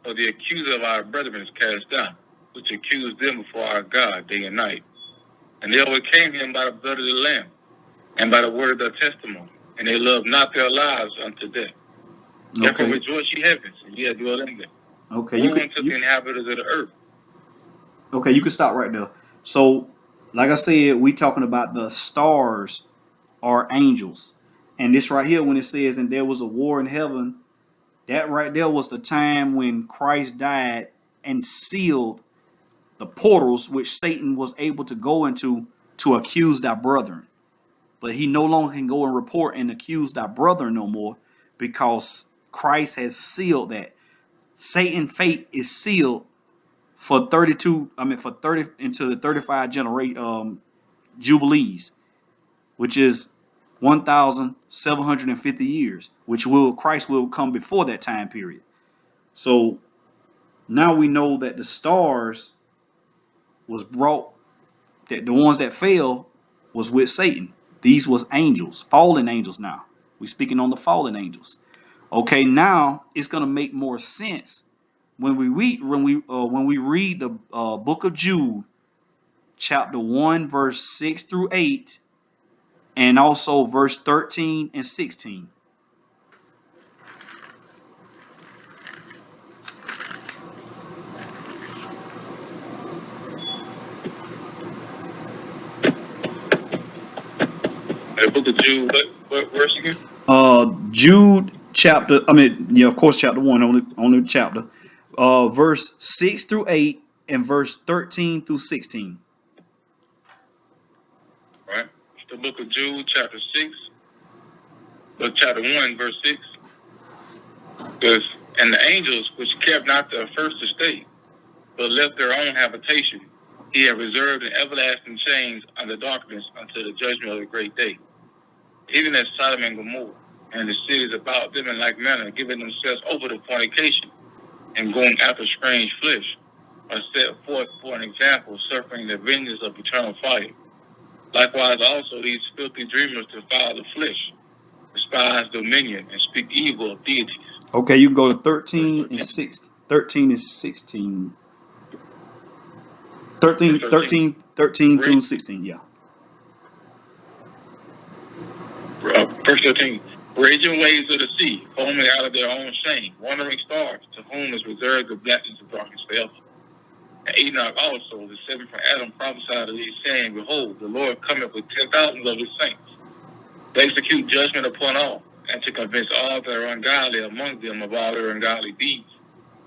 For the accuser of our brethren is cast down, which accused them before our God day and night. And they overcame him by the blood of the Lamb, and by the word of their testimony, and they loved not their lives unto death. Okay. Therefore rejoice ye heavens, and ye that dwell in them. Okay, the inhabitants of the earth. Okay, you can stop right there. So, like I said, we talking about the stars are angels. And this right here, when it says, and there was a war in heaven, that right there was the time when Christ died and sealed the portals which Satan was able to go into to accuse thy brethren. But he no longer can go and report and accuse thy brother no more, because Christ has sealed that. Satan's fate is sealed for 32. I mean, for 30 into the 35 jubilees, which is 1,750 years, which Christ will come before that time period. So now we know that the stars was brought, that the ones that fell was with Satan. These was angels, fallen angels. Now we speaking on the fallen angels. Okay, now it's gonna make more sense when we read the book of Jude, chapter 1, verse 6 through 8, and also verse 13 and 16. The book of Jude, what verse again? Jude chapter, of course, chapter 1, only chapter. Verse 6 through 8 and verse 13 through 16. Right. The book of Jude, chapter 6, but chapter 1, verse 6. Because, and the angels which kept not their first estate, but left their own habitation, he had reserved in everlasting chains under darkness until the judgment of the great day. Even as Sodom and Gomorrah and the cities about them in like manner, giving themselves over to fornication and going after strange flesh, are set forth for an example, suffering the vengeance of eternal fire. Likewise also these filthy dreamers defile the flesh, despise dominion, and speak evil of deities. Okay, you can go to 13 and 6, 13 and 16. 13 through 16, yeah. Verse 13. Raging waves of the sea, foaming out of their own shame, wandering stars, to whom is reserved the blackness of darkness forever. And Enoch also, the seventh from Adam, prophesied of these, saying, Behold, the Lord cometh with 10,000 of his saints, to execute judgment upon all, and to convince all that are ungodly among them of all their ungodly deeds,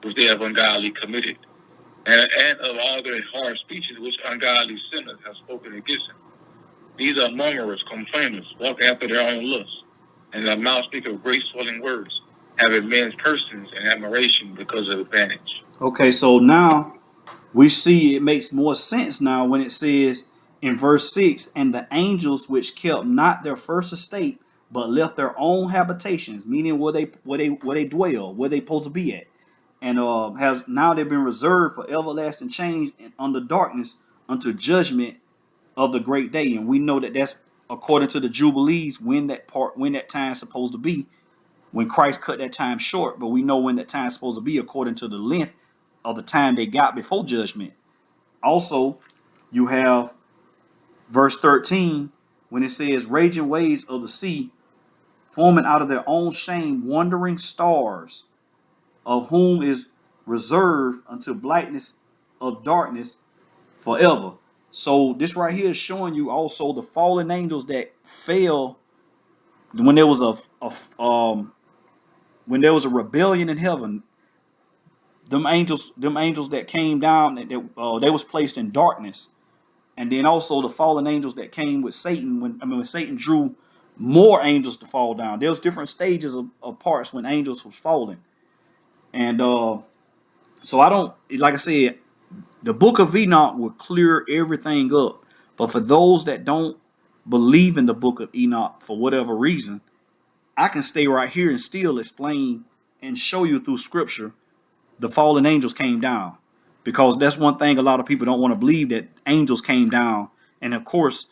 which they have ungodly committed, and of all their hard speeches which ungodly sinners have spoken against him. These are murmurers, complainers, walking after their own lusts, and their mouth speak of great swelling words, having men's persons in admiration because of advantage. Okay, so now we see it makes more sense now when it says in verse 6, and the angels which kept not their first estate, but left their own habitations, meaning where they dwell, where they supposed to be at, and has now they've been reserved for everlasting change and under darkness unto judgment of the great day. And we know that that's according to the jubilees when that time is supposed to be, when Christ cut that time short. But we know when that time is supposed to be according to the length of the time they got before judgment. Also, you have verse 13 when it says, raging waves of the sea, forming out of their own shame wandering stars, of whom is reserved unto blackness of darkness forever. So this right here is showing you also the fallen angels that fell when there was a rebellion in heaven. Them angels that came down, they was placed in darkness. And then also the fallen angels that came with Satan when Satan drew more angels to fall down. There was different stages of parts when angels was falling. And so I don't, like I said, the book of Enoch will clear everything up. But for those that don't believe in the book of Enoch for whatever reason, I can stay right here and still explain and show you through scripture the fallen angels came down. Because that's one thing a lot of people don't want to believe, that angels came down and of course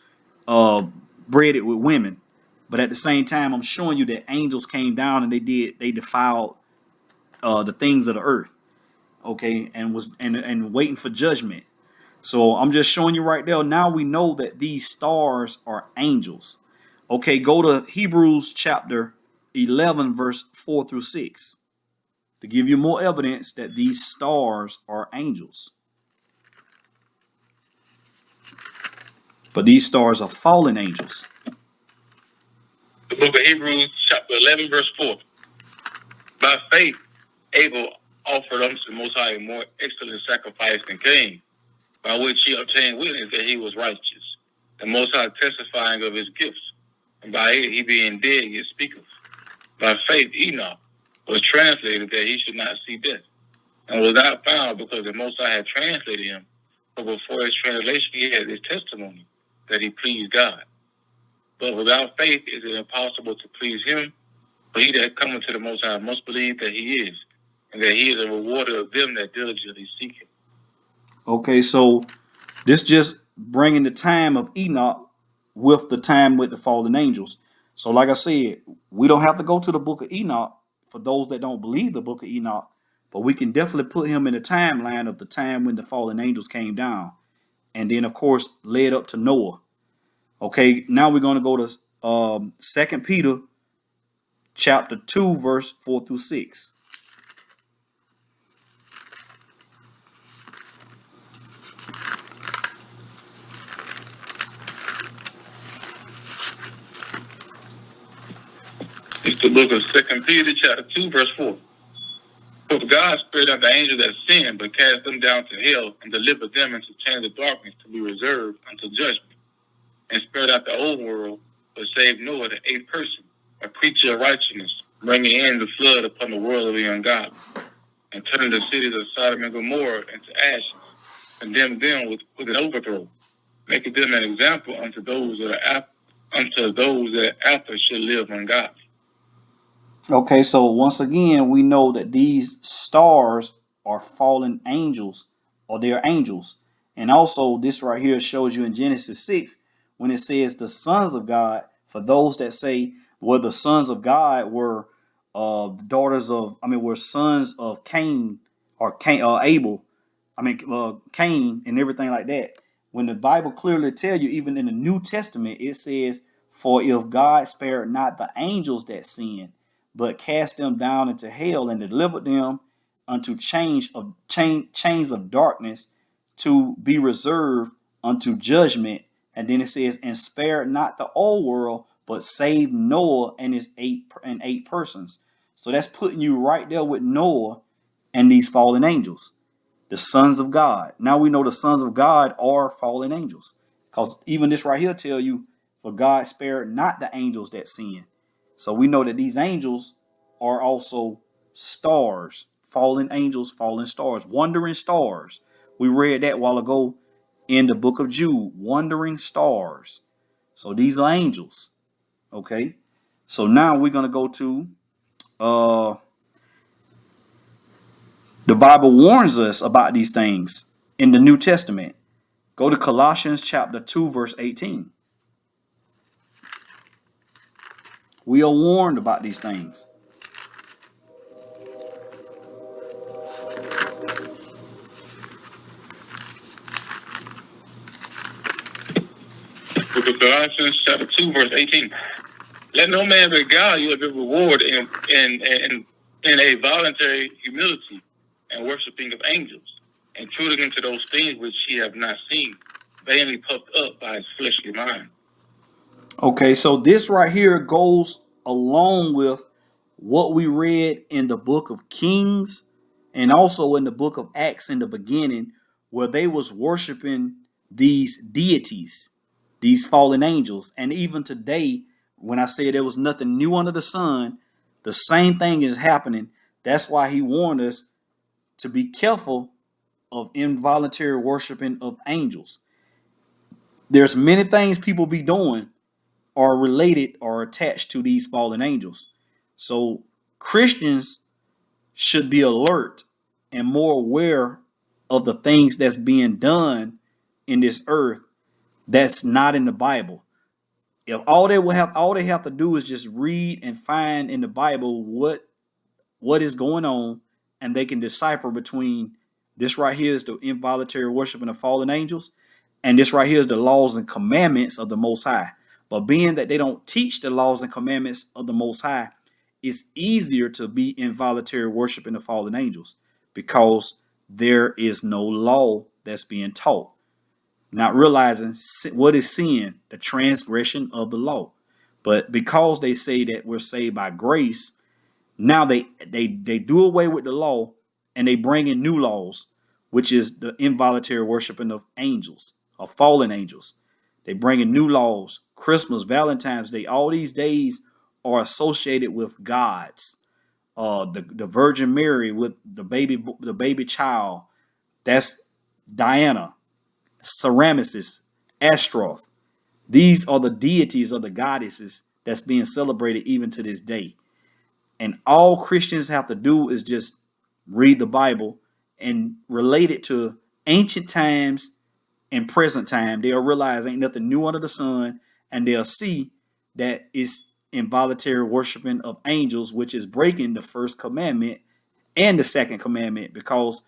bred it with women. But at the same time, I'm showing you that angels came down and they defiled the things of the earth. Okay, and waiting for judgment. So I'm just showing you right there. Now we know that these stars are angels. Okay, go to Hebrews chapter 11, verse 4 through 6 to give you more evidence that these stars are angels. But these stars are fallen angels. The book of Hebrews, chapter 11, verse 4. By faith, Abel offered unto the Most High a more excellent sacrifice than Cain, by which he obtained witness that he was righteous, the Most High testifying of his gifts, and by it he being dead yet speaketh. By faith Enoch was translated that he should not see death, and was not found because the Most High had translated him. But before his translation, he had his testimony that he pleased God. But without faith, it is impossible to please him. For he that cometh to the Most High must believe that he is, and that he is a rewarder of them that diligently seek him. Okay, so this just bringing the time of Enoch with the time with the fallen angels. So like I said, we don't have to go to the book of Enoch for those that don't believe the book of Enoch, but we can definitely put him in the timeline of the time when the fallen angels came down. And then, of course, led up to Noah. Okay, now we're going to go to 2 Peter chapter 2, verse 4 through 6. It's the book of 2 Peter chapter 2, verse 4. For God spared not the angels that sinned, but cast them down to hell, and delivered them into chains of darkness to be reserved unto judgment. And spared not the old world, but saved Noah, the eighth person, a creature of righteousness, bringing in the flood upon the world of the ungodly, and turning the cities of Sodom and Gomorrah into ashes, condemned them with an overthrow, making them an example unto those that after should live ungodly. Okay, so once again, we know that these stars are fallen angels, or they're angels. And also, this right here shows you in Genesis 6, when it says the sons of God, for those that say, well, the sons of God were were sons of Cain, or Abel, Cain, and everything like that. When the Bible clearly tell you, even in the New Testament, it says, for if God spared not the angels that sinned, but cast them down into hell and delivered them unto chains of darkness to be reserved unto judgment. And then it says, and spared not the old world, but saved Noah and his eight persons. So that's putting you right there with Noah and these fallen angels, the sons of God. Now we know the sons of God are fallen angels, because even this right here tell you, for God spared not the angels that sin. So we know that these angels are also stars, fallen angels, fallen stars, wandering stars. We read that a while ago in the book of Jude, wandering stars. So these are angels. Okay. So now we're going to go to the Bible warns us about these things in the New Testament. Go to Colossians chapter 2, verse 18. We are warned about these things. Book of Colossians chapter 2, verse 18. Let no man regale you of your reward in a voluntary humility and worshiping of angels, intruding into those things which he have not seen, vainly puffed up by his fleshly mind. Okay, so this right here goes along with what we read in the book of Kings and also in the book of Acts in the beginning, where they was worshiping these deities, these fallen angels. And even today, when I say there was nothing new under the sun, the same thing is happening. That's why he warned us to be careful of involuntary worshiping of angels. There's many things people be doing are related or attached to these fallen angels. So Christians should be alert and more aware of the things that's being done in this earth that's not in the Bible. If all they have to do is just read and find in the Bible what is going on, and they can decipher between this right here is the involuntary worshiping of fallen angels, and this right here is the laws and commandments of the Most High. But being that they don't teach the laws and commandments of the Most High, it's easier to be involuntary worshiping the fallen angels because there is no law that's being taught. Not realizing what is sin, the transgression of the law. But because they say that we're saved by grace, now they do away with the law and they bring in new laws, which is the involuntary worshiping of angels, of fallen angels. They bring in new laws. Christmas, Valentine's Day, all these days are associated with gods, the Virgin Mary with the baby child. That's Diana, Semiramis, Ashtaroth. These are the deities of the goddesses that's being celebrated even to this day. And all Christians have to do is just read the Bible and relate it to ancient times and present time. They'll realize ain't nothing new under the sun, and they'll see that it's involuntary worshiping of angels, which is breaking the first commandment and the second commandment, because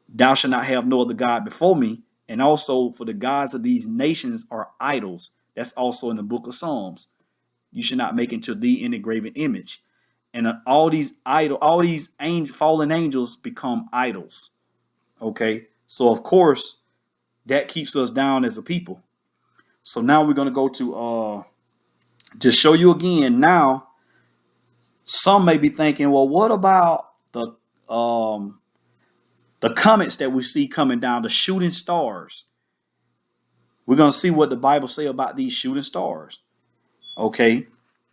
thou shalt not have no other God before me. And also, for the gods of these nations are idols. That's also in the book of Psalms. You should not make into thee any graven image. And all these fallen angels become idols. Okay, so of course that keeps us down as a people. So now we're going to go to show you again. Now, some may be thinking, well, what about the comets that we see coming down, the shooting stars? We're going to see what the Bible say about these shooting stars. Okay,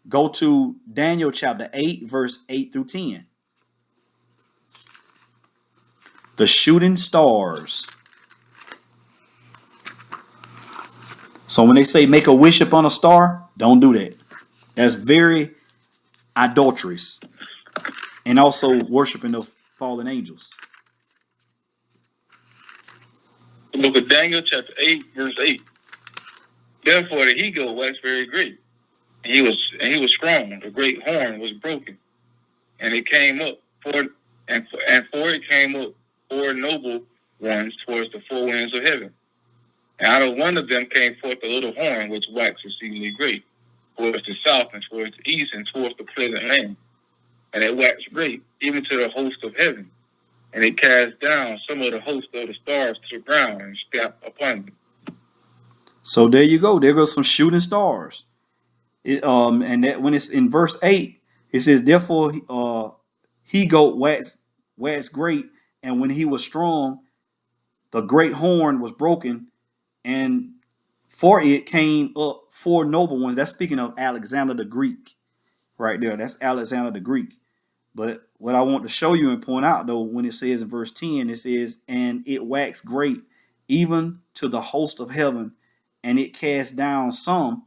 go to Daniel chapter 8, verse 8 through 10. The shooting stars. So when they say make a wish upon a star, don't do that. That's very adulterous. And also worshiping of fallen angels. The book of Daniel, chapter 8, verse 8. Therefore the he-goat waxed very great, and he was strong. The great horn was broken, and it came up for it came up four noble ones towards the four winds of heaven. And out of one of them came forth a little horn, which waxed exceedingly great, towards the south and towards the east and towards the pleasant land. And it waxed great, even to the host of heaven. And it cast down some of the host of the stars to the ground and stamped upon them. So there you go. There goes some shooting stars. And that when it's in verse 8, it says, therefore he-goat waxed great, and when he was strong, the great horn was broken, and for it came up four noble ones. That's speaking of Alexander the Greek right there. That's Alexander the Greek. But what I want to show you and point out, though, when it says in verse 10, it says, and it waxed great, even to the host of heaven, and it cast down some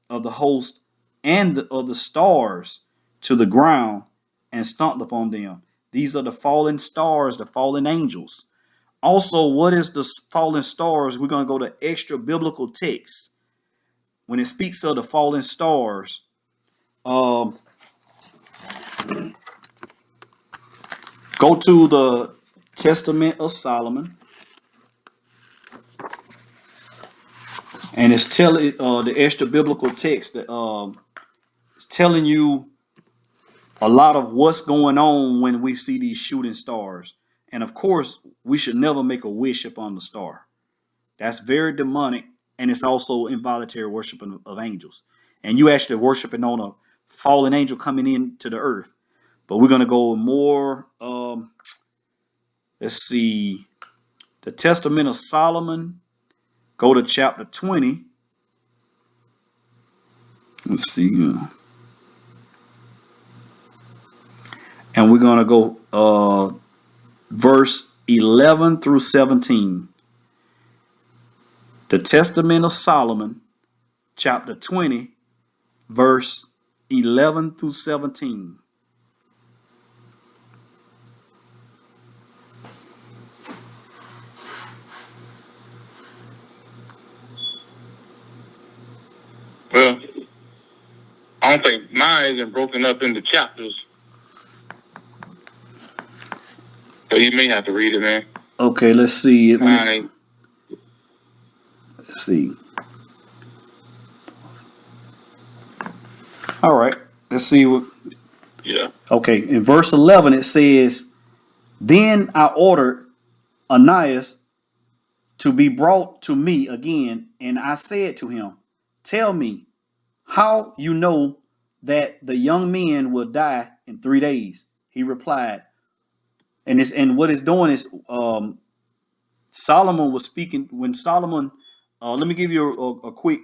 of the host and of the stars to the ground and stomped upon them. These are the fallen stars, the fallen angels. Also, what is the fallen stars? We're going to go to extra biblical texts. When it speaks of the fallen stars, go to the Testament of Solomon. And it's telling the extra biblical text that it's telling you a lot of what's going on when we see these shooting stars. And of course, we should never make a wish upon the star. That's very demonic, and it's also involuntary worshiping of angels. And you actually worshiping on a fallen angel coming into the earth. But we're going to go more, let's see, the Testament of Solomon. Go to chapter 20. Let's see here. And we're going to go verse 11 through 17. The Testament of Solomon, chapter 20, verse 11 through 17. Well, I don't think mine isn't broken up into chapters. So you may have to read it, man. Okay, let's see. Let's see. All right, let's see what. Yeah. Okay, in verse 11 it says, then I ordered Ananias to be brought to me again, and I said to him, tell me how you know that the young men will die in 3 days. He replied, and what it's doing is Solomon was speaking when Solomon. Let me give you a quick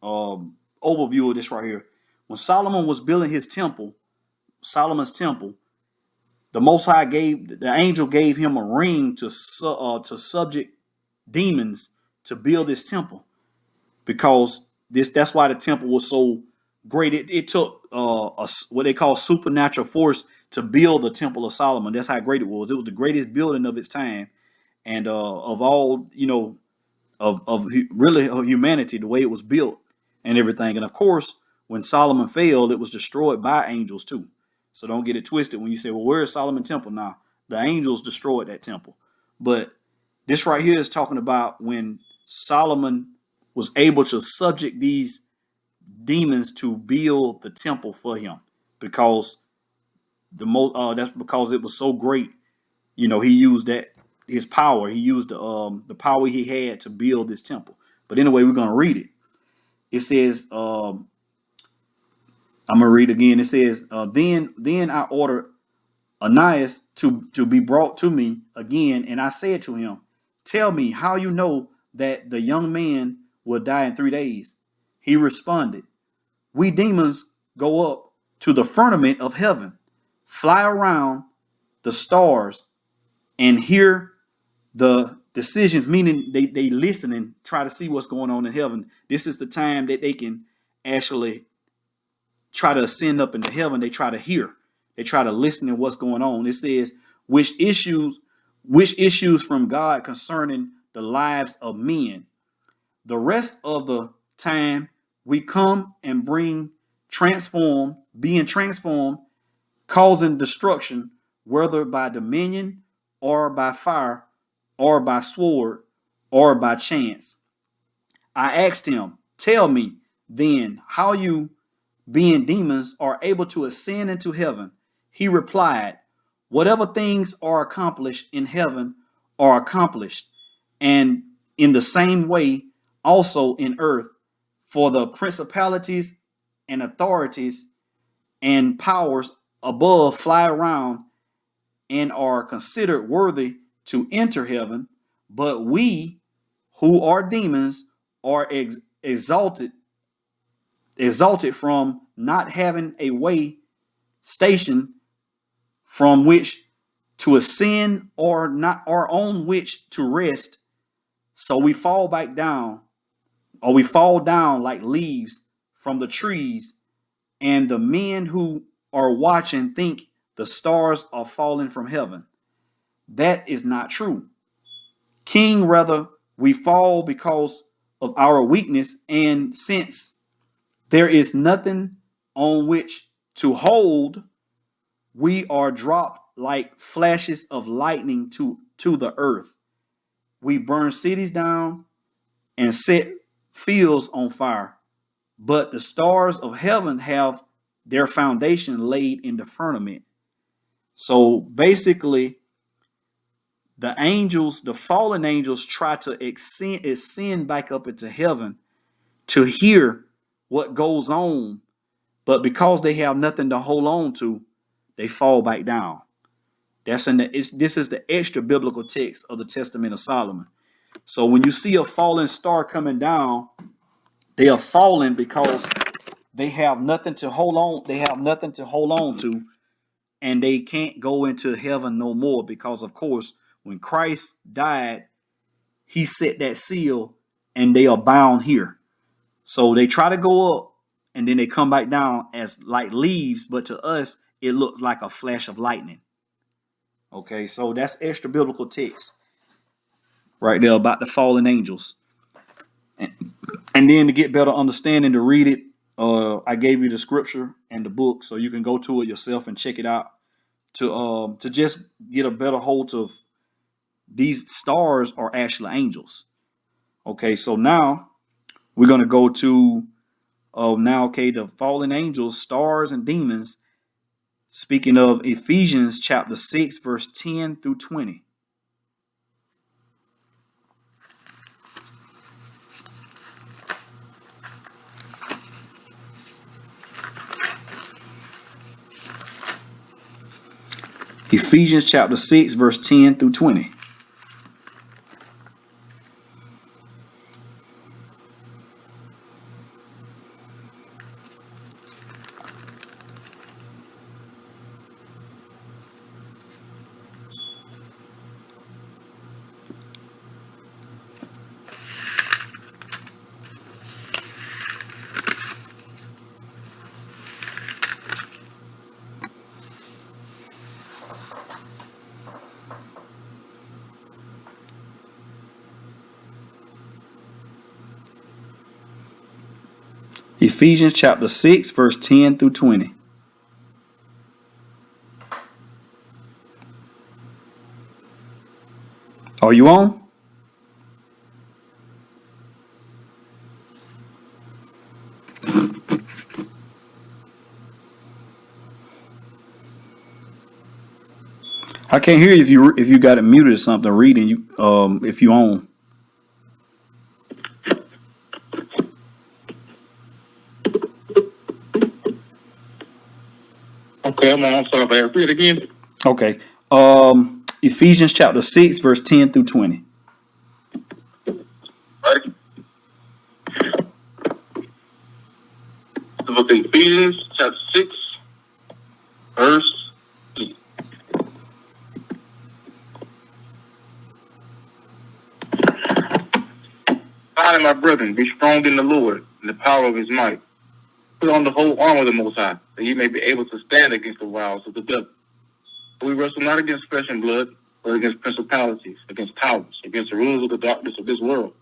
overview of this right here. When Solomon was building his temple, Solomon's temple, the Most High the angel gave him a ring to subject demons to build this temple, because that's why the temple was so great. It took what they call supernatural force to build the Temple of Solomon. That's how great it was. It was the greatest building of its time, and of all, really humanity, the way it was built and everything. And of course, when Solomon failed, it was destroyed by angels too. So don't get it twisted when you say, well, where is Solomon temple? Now, the angels destroyed that temple. But this right here is talking about when Solomon was able to subject these demons to build the temple for him, because that's because it was so great. He used his power. He used the power he had to build this temple. But anyway, we're going to read it. It says, I'm gonna read again. It says, then I ordered Ananias to be brought to me again, and I said to him, tell me how you know that the young man will die in 3 days. He responded, we demons go up to the firmament of heaven, fly around the stars, and hear the decisions, meaning they listen and try to see what's going on in heaven. This is the time that they can actually try to ascend up into heaven. They try to hear. They try to listen to what's going on. It says, which issues from God concerning the lives of men. The rest of the time we come and being transformed, causing destruction, whether by dominion or by fire or by sword or by chance. I asked him, tell me then how you, being demons, are able to ascend into heaven. He replied, whatever things are accomplished in heaven are accomplished, and in the same way also in earth. For the principalities and authorities and powers above fly around and are considered worthy to enter heaven, but we who are demons are exalted from not having a way station from which to ascend or not, or on which to rest. So we fall back down, or we fall down like leaves from the trees, and the men who are watching think the stars are falling from heaven. That is not true. King, rather, we fall because of our weakness, and since there is nothing on which to hold, we are dropped like flashes of lightning to the earth. We burn cities down and set fields on fire, but the stars of heaven have their foundation laid in the firmament. So basically, the fallen angels try to ascend back up into heaven to hear what goes on, but because they have nothing to hold on to, they fall back down. This is the extra biblical text of the Testament of Solomon. So when you see a fallen star coming down, they are falling because they have nothing to hold on. They have nothing to hold on to, and they can't go into heaven no more, because, of course, when Christ died, he set that seal, and they are bound here. So they try to go up, and then they come back down as like leaves, but to us, it looks like a flash of lightning. Okay, so that's extra biblical text right there about the fallen angels. And then to get better understanding, to read it, I gave you the scripture and the book, so you can go to it yourself and check it out to just get a better hold of these stars are actually angels. Okay, so now we're gonna go to the fallen angels, stars, and demons. Speaking of Ephesians chapter 6, verse 10 through 20. Ephesians chapter 6, verse 10 through 20. Ephesians chapter 6, verse 10 through 20. Are you on? I can't hear you if you got it muted or something. Reading you if you on. Okay, I'm sorry if I read it again. Okay. Ephesians chapter 6, verse 10 through 20. Right? The book of Ephesians, chapter 6, verse 8. Finally, my brethren, be strong in the Lord, in the power of his might. Put on the whole armor of the Most High, that ye may be able to stand against the wiles of the devil. For we wrestle not against flesh and blood, but against principalities, against powers, against the rulers of the darkness of this world,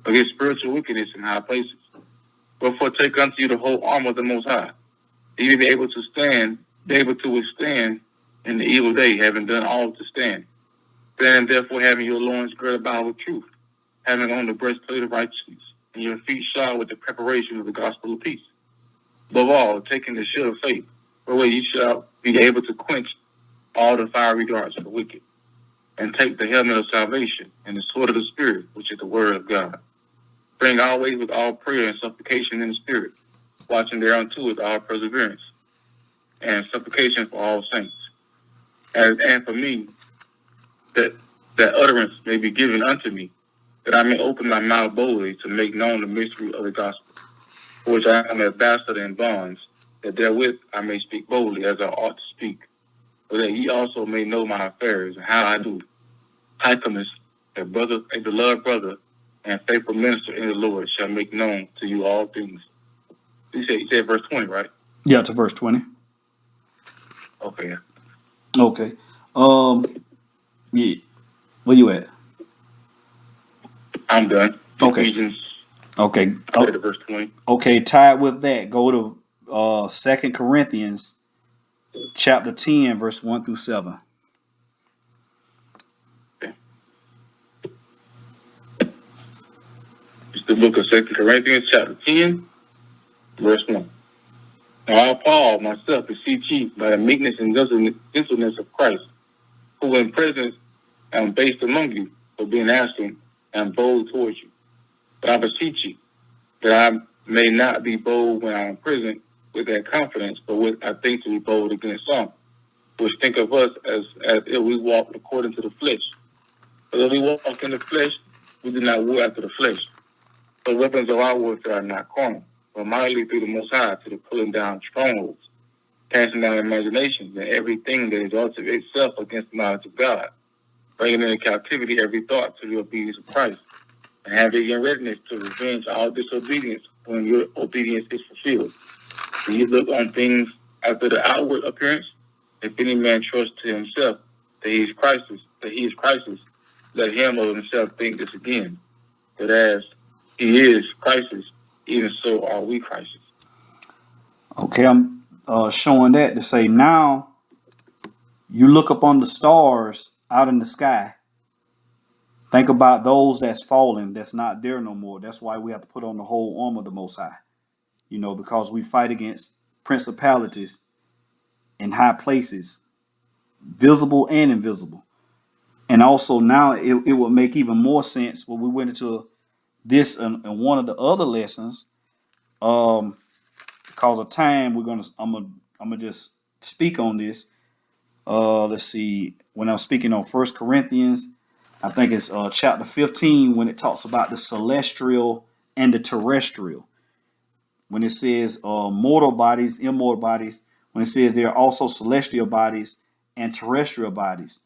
against spiritual wickedness in high places. Wherefore take unto you the whole armor of the Most High, that ye may be able to withstand in the evil day, having done all to stand. Stand therefore, having your loins girded about with truth, having on the breastplate of righteousness, and your feet shod with the preparation of the gospel of peace. Above all, taking the shield of faith, wherewith ye shall be able to quench all the fiery darts of the wicked, and take the helmet of salvation and the sword of the Spirit, which is the word of God. Praying always with all prayer and supplication in the Spirit, watching thereunto with all perseverance and supplication for all saints. And for me, that utterance may be given unto me, that I may open my mouth boldly to make known the mystery of the gospel, for which I am an ambassador in bonds, that therewith I may speak boldly as I ought to speak, so that ye also may know my affairs and how I do. Tychicus, a beloved brother and faithful minister in the Lord, shall make known to you all things. You said verse 20, right? Yeah, to verse 20. Okay. Okay. Yeah. Where you at? I'm done. Okay. Ephesians, Okay. to verse 20. Okay, tied with that, go to 2 Corinthians chapter 10, verse 1 through 7. Okay. It's the book of 2 Corinthians, chapter 10, verse 1. Now I, Paul, myself, beseech ye by the meekness and gentleness of Christ, who in presence am based among you, for being absent am bold towards you. But I beseech you, that I may not be bold when I am present with that confidence, but with I think to be bold against some, which think of us as if we walk according to the flesh. But if we walk in the flesh, we do not war after the flesh. The weapons of our warfare are not carnal, but mightily through the Most High to the pulling down strongholds, casting down imaginations and everything that exalts itself against the knowledge of God, bringing into captivity every thought to the obedience of Christ, and having in readiness to revenge all disobedience when your obedience is fulfilled. Do you look on things after the outward appearance? If any man trust to himself that he is Christ's, let him of himself think this again, that as he is Christ's, even so are we Christ's. Okay, I'm showing that to say now you look up on the stars out in the sky. Think about those that's fallen, that's not there no more. That's why we have to put on the whole armor of the Most High. Because we fight against principalities in high places, visible and invisible. And also now it would make even more sense when we went into this in one of the other lessons. Because of time, I'm gonna just speak on this. Let's see. When I'm speaking on 1 Corinthians, I think it's chapter 15 when it talks about the celestial and the terrestrial. When it says mortal bodies, immortal bodies, when it says there are also celestial bodies and terrestrial bodies.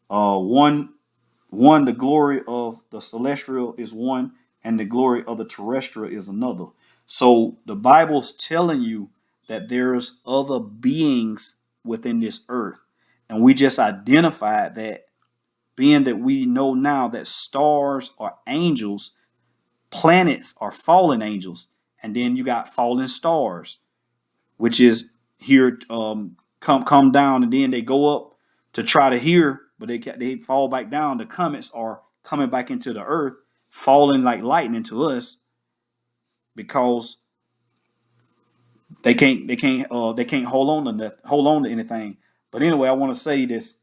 One, the glory of the celestial is one, and the glory of the terrestrial is another. So the Bible's telling you that there's other beings within this earth. And we just identified that, being that we know now that stars are angels, planets are fallen angels, And then you got falling stars, which is here come down, and then they go up to try to hear, but they fall back down. The comets are coming back into the earth, falling like lightning to us because they can't hold on to anything. But anyway, I want to say this.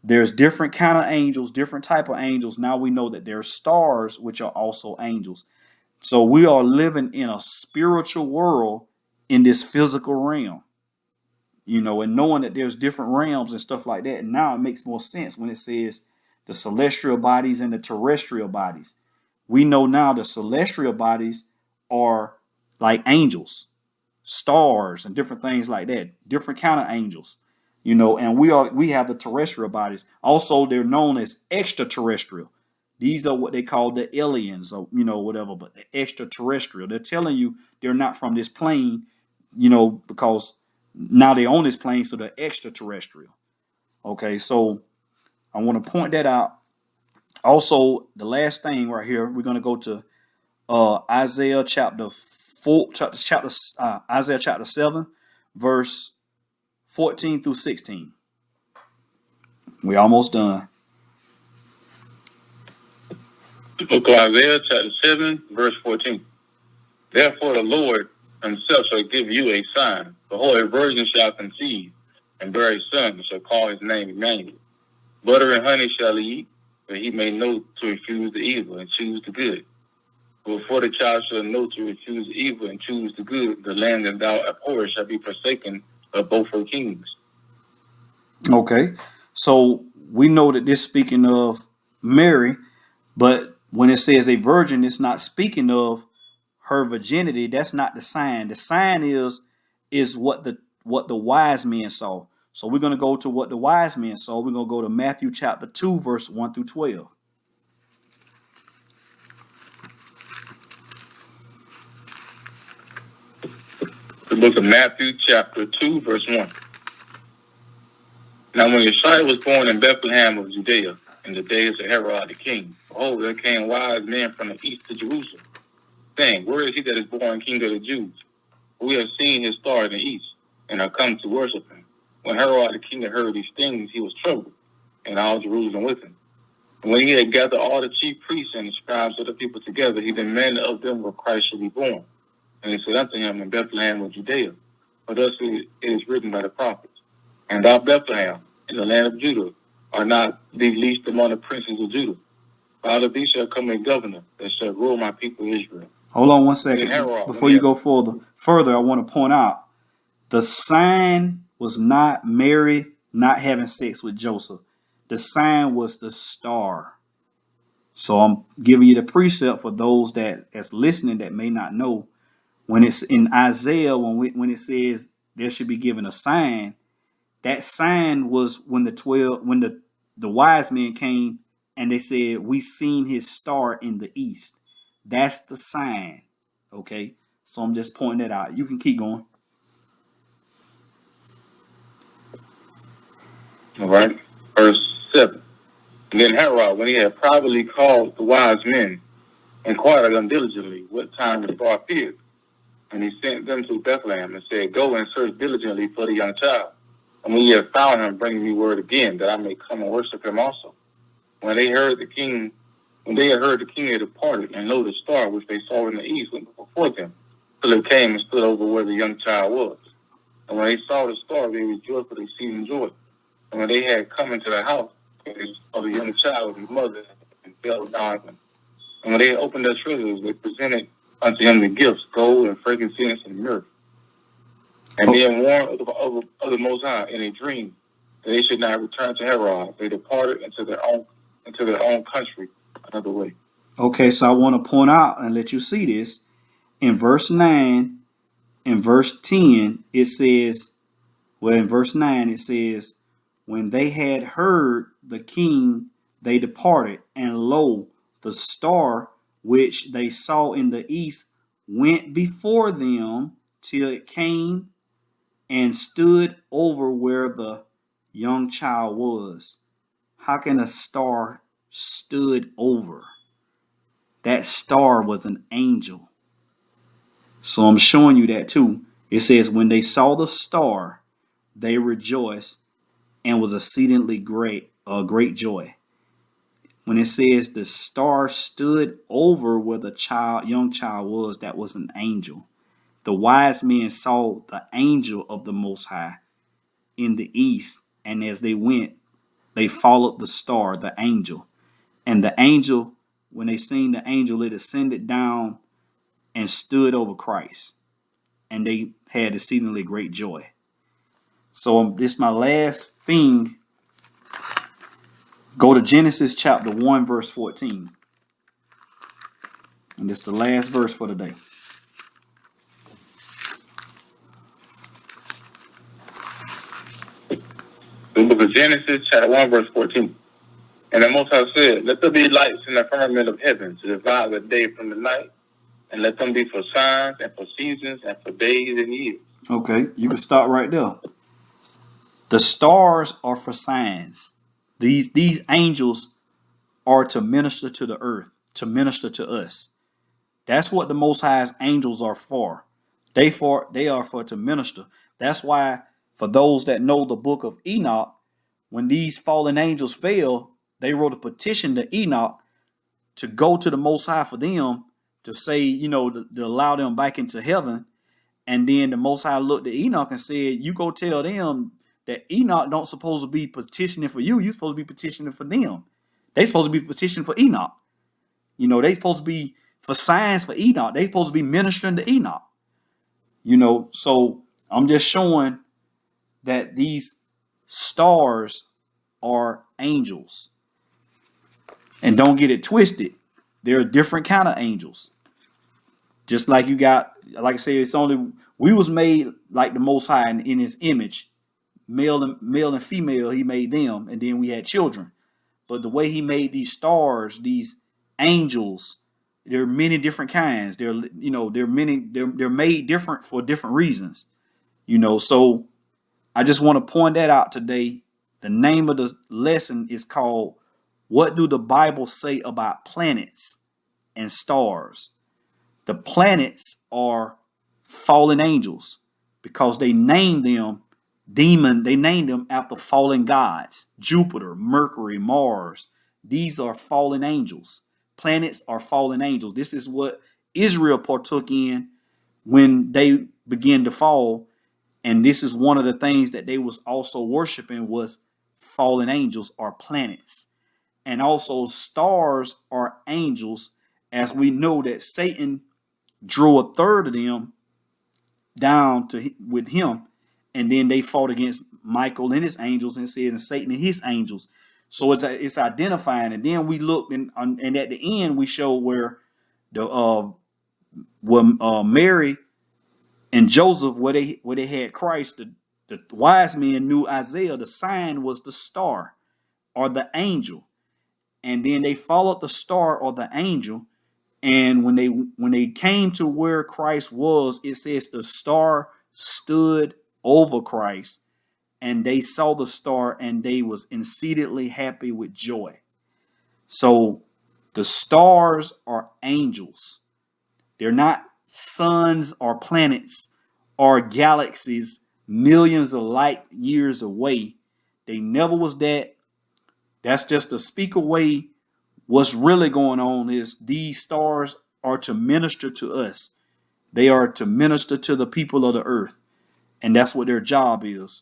There's different kind of angels, different type of angels. Now we know that there's stars, which are also angels. So we are living in a spiritual world in this physical realm, and knowing that there's different realms and stuff like that. And now it makes more sense when it says the celestial bodies and the terrestrial bodies. We know now the celestial bodies are like angels, stars, and different things like that, different kind of angels, and we have the terrestrial bodies. Also, they're known as extraterrestrial. These are what they call the aliens, or whatever, but the extraterrestrial. They're telling you they're not from this plane, because now they own this plane, so they're extraterrestrial. Okay, so I want to point that out. Also, the last thing right here, we're going to go to Isaiah chapter 7, verse 14 through 16. We're almost done. The book of Isaiah chapter 7, verse 14. Therefore the Lord himself shall give you a sign. Behold, a virgin shall conceive, and bear a son, and shall call his name Emmanuel. Butter and honey shall he eat, that he may know to refuse the evil and choose the good. Before the child shall know to refuse the evil and choose the good, the land that thou abhorrest shall be forsaken of both her kings. Okay, so we know that this is speaking of Mary, but when it says a virgin, it's not speaking of her virginity. That's not the sign. The sign is what the wise men saw. So we're going to go to what the wise men saw. We're going to go to Matthew chapter 2, verse 1 through 12. The book of Matthew chapter 2, verse 1. Now when Yeshua was born in Bethlehem of Judea, in the days of Herod the king, behold, there came wise men from the east to Jerusalem, saying, Where is he that is born King of the Jews? For we have seen his star in the east, and are come to worship him. When Herod the king had heard these things, he was troubled, and all Jerusalem with him. And when he had gathered all the chief priests and the scribes of the people together, he demanded of them where Christ should be born. And they said unto him, In Bethlehem of Judea. For thus it is written by the prophets, And thou, Bethlehem, in the land of Judah, are not the least among the princes of Judah. For out of thee shall come a governor that shall rule my people Israel. Hold on one second. Before you go further, I want to point out the sign was not Mary not having sex with Joseph. The sign was the star. So I'm giving you the precept for those that's listening that may not know. When it's in Isaiah, when it says there should be given a sign, that sign was when the wise men came and they said, we seen his star in the east. That's the sign. Okay. So I'm just pointing that out. You can keep going. All right. Verse 7. And then Herod, when he had privately called the wise men, inquired of them diligently what time the star appeared. And he sent them to Bethlehem and said, Go and search diligently for the young child. And when ye have found him, bring me word again, that I may come and worship him also. When they had heard the king had departed, and lo, the star which they saw in the east went before them, till it came and stood over where the young child was. And when they saw the star, they rejoiced with exceeding joy. And when they had come into the house, they saw the young child with his mother, and fell down him. And when they had opened their treasures, they presented unto him the gifts, gold and frankincense and myrrh. And being warned of the Most High in a dream that they should not return to Herod, they departed into their own country another way. Okay, so I want to point out and let you see this. In verse 9 and verse 10, it says, in verse 9, it says, when they had heard the king, they departed, and lo, the star which they saw in the east went before them till it came and stood over where the young child was. How can a star stood over? That star was an angel. So I'm showing you that too. It says, when they saw the star, they rejoiced and was exceedingly great joy. When it says the star stood over where the young child was, that was an angel. The wise men saw the angel of the Most High in the east, and as they went, they followed the star, the angel. And the angel, when they seen the angel, it ascended down and stood over Christ. And they had exceedingly great joy. So this is my last thing. Go to Genesis chapter 1, verse 14. And this is the last verse for today. The book of Genesis, chapter 1, verse 14. And the Most High said, let there be lights in the firmament of heaven to divide the day from the night, and let them be for signs and for seasons and for days and years. Okay, you can start right there. The stars are for signs. These angels are to minister to the earth, to minister to us. That's what the Most High's angels are for. They are for to minister. That's why, for those that know the book of Enoch, when these fallen angels fell, they wrote a petition to Enoch to go to the Most High for them, to say, to allow them back into heaven. And then the Most High looked at Enoch and said, you go tell them that Enoch don't supposed to be petitioning for you. You're supposed to be petitioning for them. They supposed to be petitioning for Enoch. They supposed to be for signs for Enoch. They supposed to be ministering to Enoch. So I'm just showing that these stars are angels. And don't get it twisted. There are different kind of angels. Just like you got, like I say, we was made like the Most High in his image. Male and female, he made them, and then we had children. But the way he made these stars, these angels, there are many different kinds. They're made different for different reasons. So I just want to point that out today. The name of the lesson is called, what do the Bible say about planets and stars? The planets are fallen angels because they named them they named them after fallen gods. Jupiter, Mercury, Mars. These are fallen angels. Planets are fallen angels. This is what Israel partook in when they began to fall. And this is one of the things that they was also worshiping, was fallen angels or planets. And also stars are angels, as we know that Satan drew a third of them down with him, and then they fought against Michael and his angels, and said, and Satan and his angels. So it's identifying. And then we looked, and at the end we show where Mary and Joseph, where they had Christ. The wise men knew Isaiah. The sign was the star or the angel, and then they followed the star or the angel. And when they came to where Christ was, it says the star stood over Christ, and they saw the star, and they was exceedingly happy with joy. So the stars are angels. They're not suns or planets or galaxies millions of light years away. They never was that. That's just to speak away. What's really going on is these stars are to minister to us. They are to minister to the people of the earth. And that's what their job is.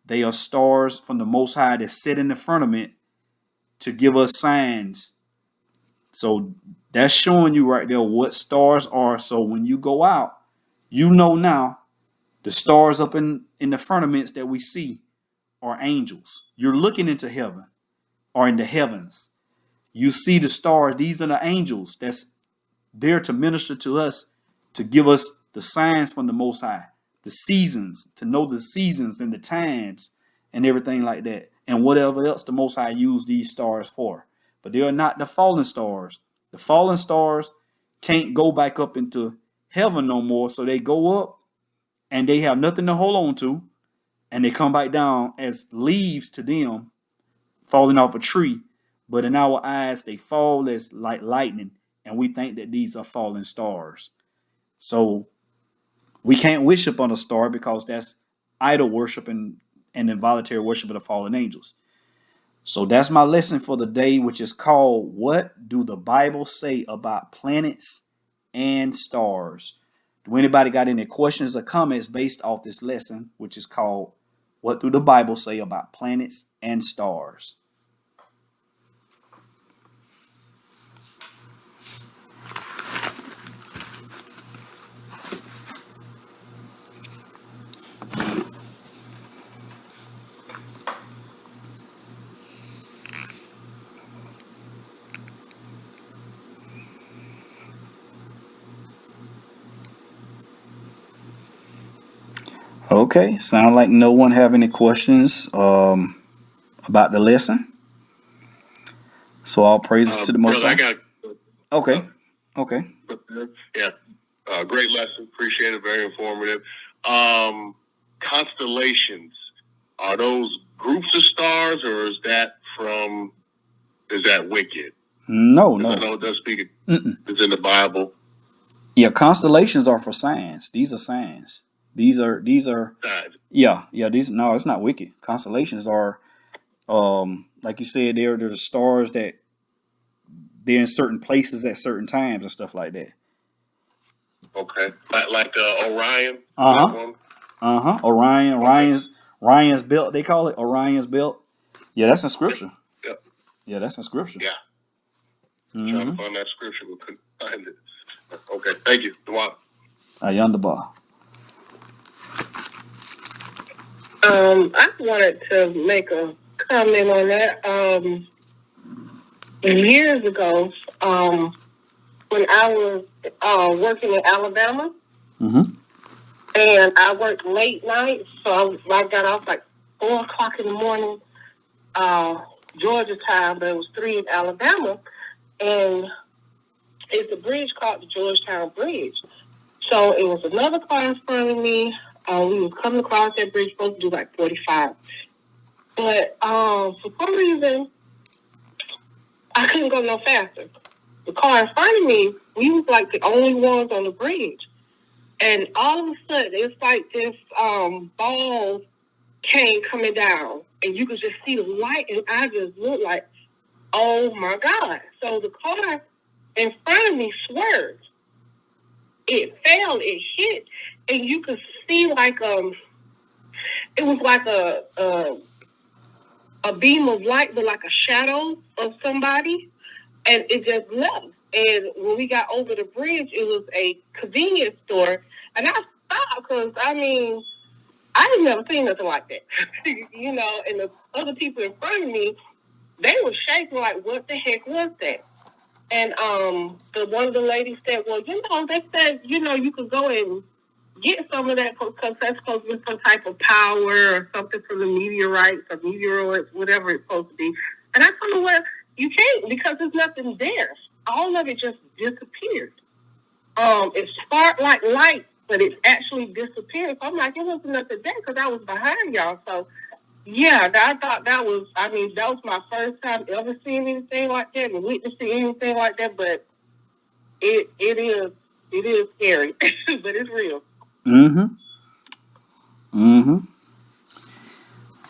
They are stars from the Most High that sit in the firmament to give us signs. So that's showing you right there what stars are. So when you go out, now the stars up in the firmaments that we see are angels. You're looking into heaven or in the heavens. You see the stars. These are the angels that's there to minister to us, to give us the signs from the Most High, the seasons, to know the seasons and the times and everything like that, and whatever else the Most High used these stars for. But they are not the fallen stars. The fallen stars can't go back up into heaven no more, so they go up and they have nothing to hold on to, and they come back down as leaves to them falling off a tree. But in our eyes, they fall as like lightning, and we think that these are fallen stars. So we can't worship on a star because that's idol worship and involuntary worship of the fallen angels. So that's my lesson for the day, which is called What Do the Bible Say About Planets and Stars? Do anybody got any questions or comments based off this lesson, which is called What Do the Bible Say About Planets and Stars? Okay, sound like no one have any questions about the lesson. So all praises to the Most Brother, I High. got Okay, okay. yeah, great lesson. Appreciate it. Very informative. Constellations, are those groups of stars, or is that wicked? No, I no. know it does speak. Mm-mm. It's in the Bible. Yeah, constellations are for signs. These are signs. These are Signs. yeah. These no, it's not wicked. Constellations are like you said, they're the stars that they're in certain places at certain times and stuff like that. Okay, like Orion. Orion's belt, they call it Orion's belt. Yeah, that's in scripture. Yep. Yeah, that's in scripture. Yeah. Trying to find that scripture, but couldn't find it. Okay, thank you. Yonder. I wanted to make a comment on that. Years ago, when I was working in Alabama, and I worked late night, so I got off like 4 o'clock in the morning, Georgia time, but it was 3 in Alabama, and it's a bridge called the Georgetown Bridge. So it was another car in front of me. We was coming across that bridge, supposed to do like 45. But for some reason, I couldn't go no faster. The car in front of me, we was like the only ones on the bridge. And all of a sudden, it's like this ball came coming down. And you could just see the light. And I just looked like, oh my God. So the car in front of me swerved. It fell, it hit, and you could see like it was like a beam of light, but like a shadow of somebody, and it just left. And when we got over the bridge, it was a convenience store, and I stopped because I had never seen nothing like that, you know. And the other people in front of me, they were shaking like, what the heck was that? And one of the ladies said, well, they said, you could go and get some of that because that's supposed to be some type of power or something from the meteorites or meteoroids, whatever it's supposed to be. And I told her, well, you can't because there's nothing there. All of it just disappeared. It sparked like light, but it actually disappeared. So I'm like, it wasn't nothing there because I was behind y'all. So yeah, I thought that was my first time ever seeing anything like that and witnessing anything like that, but it is scary, but it's real.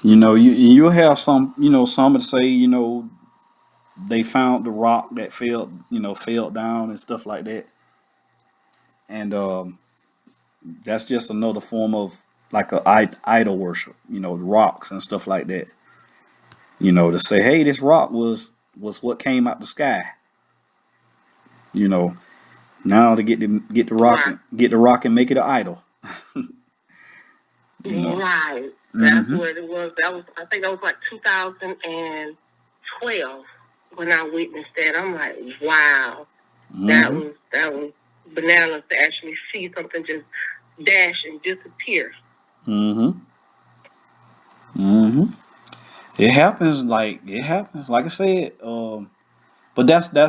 You'll have some that say, they found the rock that fell down and stuff like that. And that's just another form of like a idol worship, rocks and stuff like that. To say, hey, this rock was what came out the sky. Now to get the rock and make it an idol. Right. That's what it was. I think that was like 2012 when I witnessed that. I'm like, wow. That was bananas to actually see something just dash and disappear. It happens. Like I said. But that's I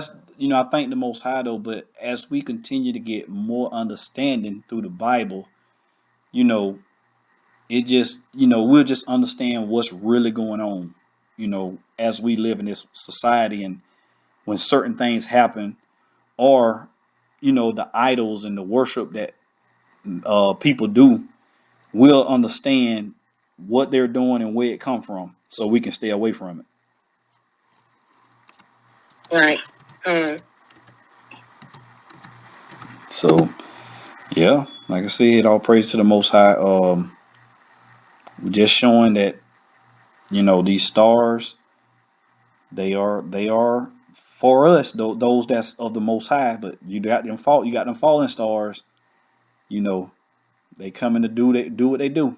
thank the Most High though. But as we continue to get more understanding through the Bible, it just we'll just understand what's really going on. As we live in this society, and when certain things happen, or, the idols and the worship that people do, we'll understand what they're doing and where it come from, so we can stay away from it. Right. So, yeah, like I said, all praise to the Most High. We're just showing that, these stars, they are for us, those that's of the Most High. But you got them fallen stars. They coming to do what they do.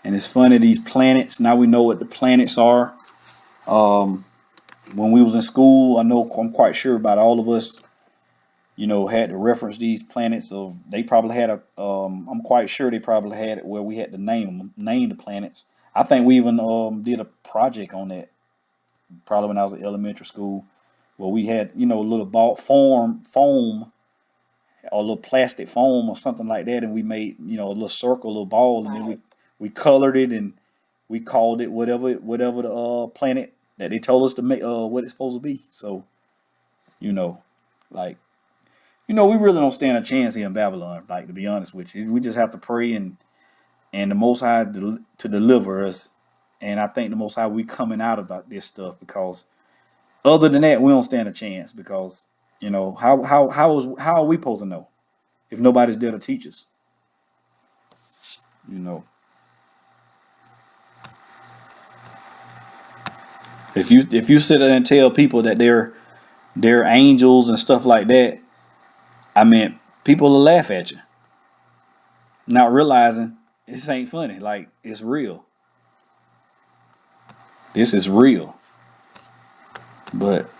And it's funny, these planets. Now we know what the planets are. When we was in school, I'm quite sure about all of us, had to reference these planets. Of they probably had I'm quite sure they probably had it where we had to name the planets. I think we even did a project on that, probably when I was in elementary school, where we had, a little ball foam, or a little plastic foam or something like that, and we made, a little circle, a little ball, and then we colored it, and we called it whatever the planet that they told us to make, what it's supposed to be. So, like, we really don't stand a chance here in Babylon. Like, to be honest with you, we just have to pray and the Most High to deliver us. And I think the Most High, we coming out of this stuff, because other than that, we don't stand a chance, because how are we supposed to know if nobody's there to teach us? If you sit there and tell people that they're angels and stuff like that, I mean, people will laugh at you, not realizing this ain't funny. Like, it's real. This is real. But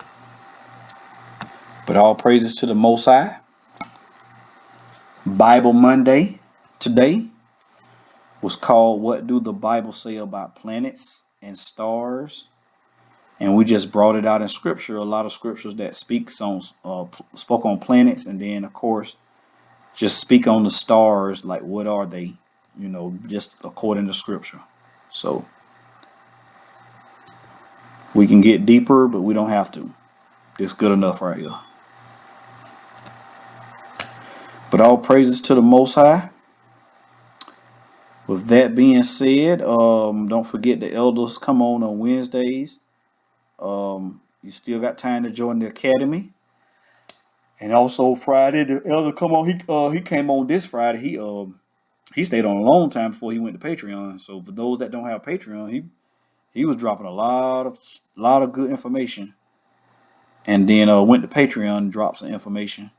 all praises to the Most High. Bible Monday today was called "What Do the Bible Say About Planets and Stars?" And we just brought it out in Scripture. A lot of scriptures that spoke on planets, and then of course just speak on the stars. Like, what are they? Just according to Scripture. So we can get deeper, but we don't have to. It's good enough right here. But all praises to the Most High. With that being said, don't forget the elders come on Wednesdays. You still got time to join the academy. And also Friday, the elder come on. He came on this Friday. He stayed on a long time before he went to Patreon. So for those that don't have Patreon, he was dropping a lot of good information. And then went to Patreon and dropped some information.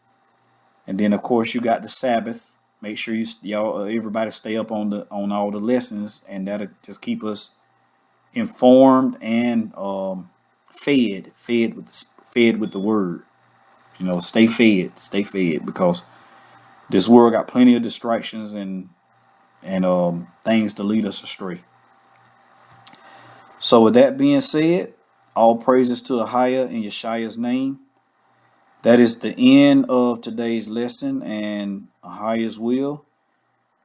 And then of course you got the Sabbath. Make sure everybody stay up on all the lessons, and that'll just keep us informed and fed with the word. Stay fed, because this world got plenty of distractions and things to lead us astray. So with that being said, all praises to Ahia in Yeshua's name. That is the end of today's lesson and Ahia's will.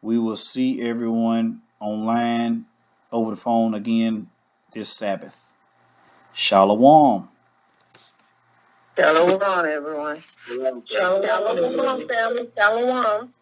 We will see everyone online over the phone again this Sabbath. Shalom. Shalom, everyone. Shalom, family. Shalom.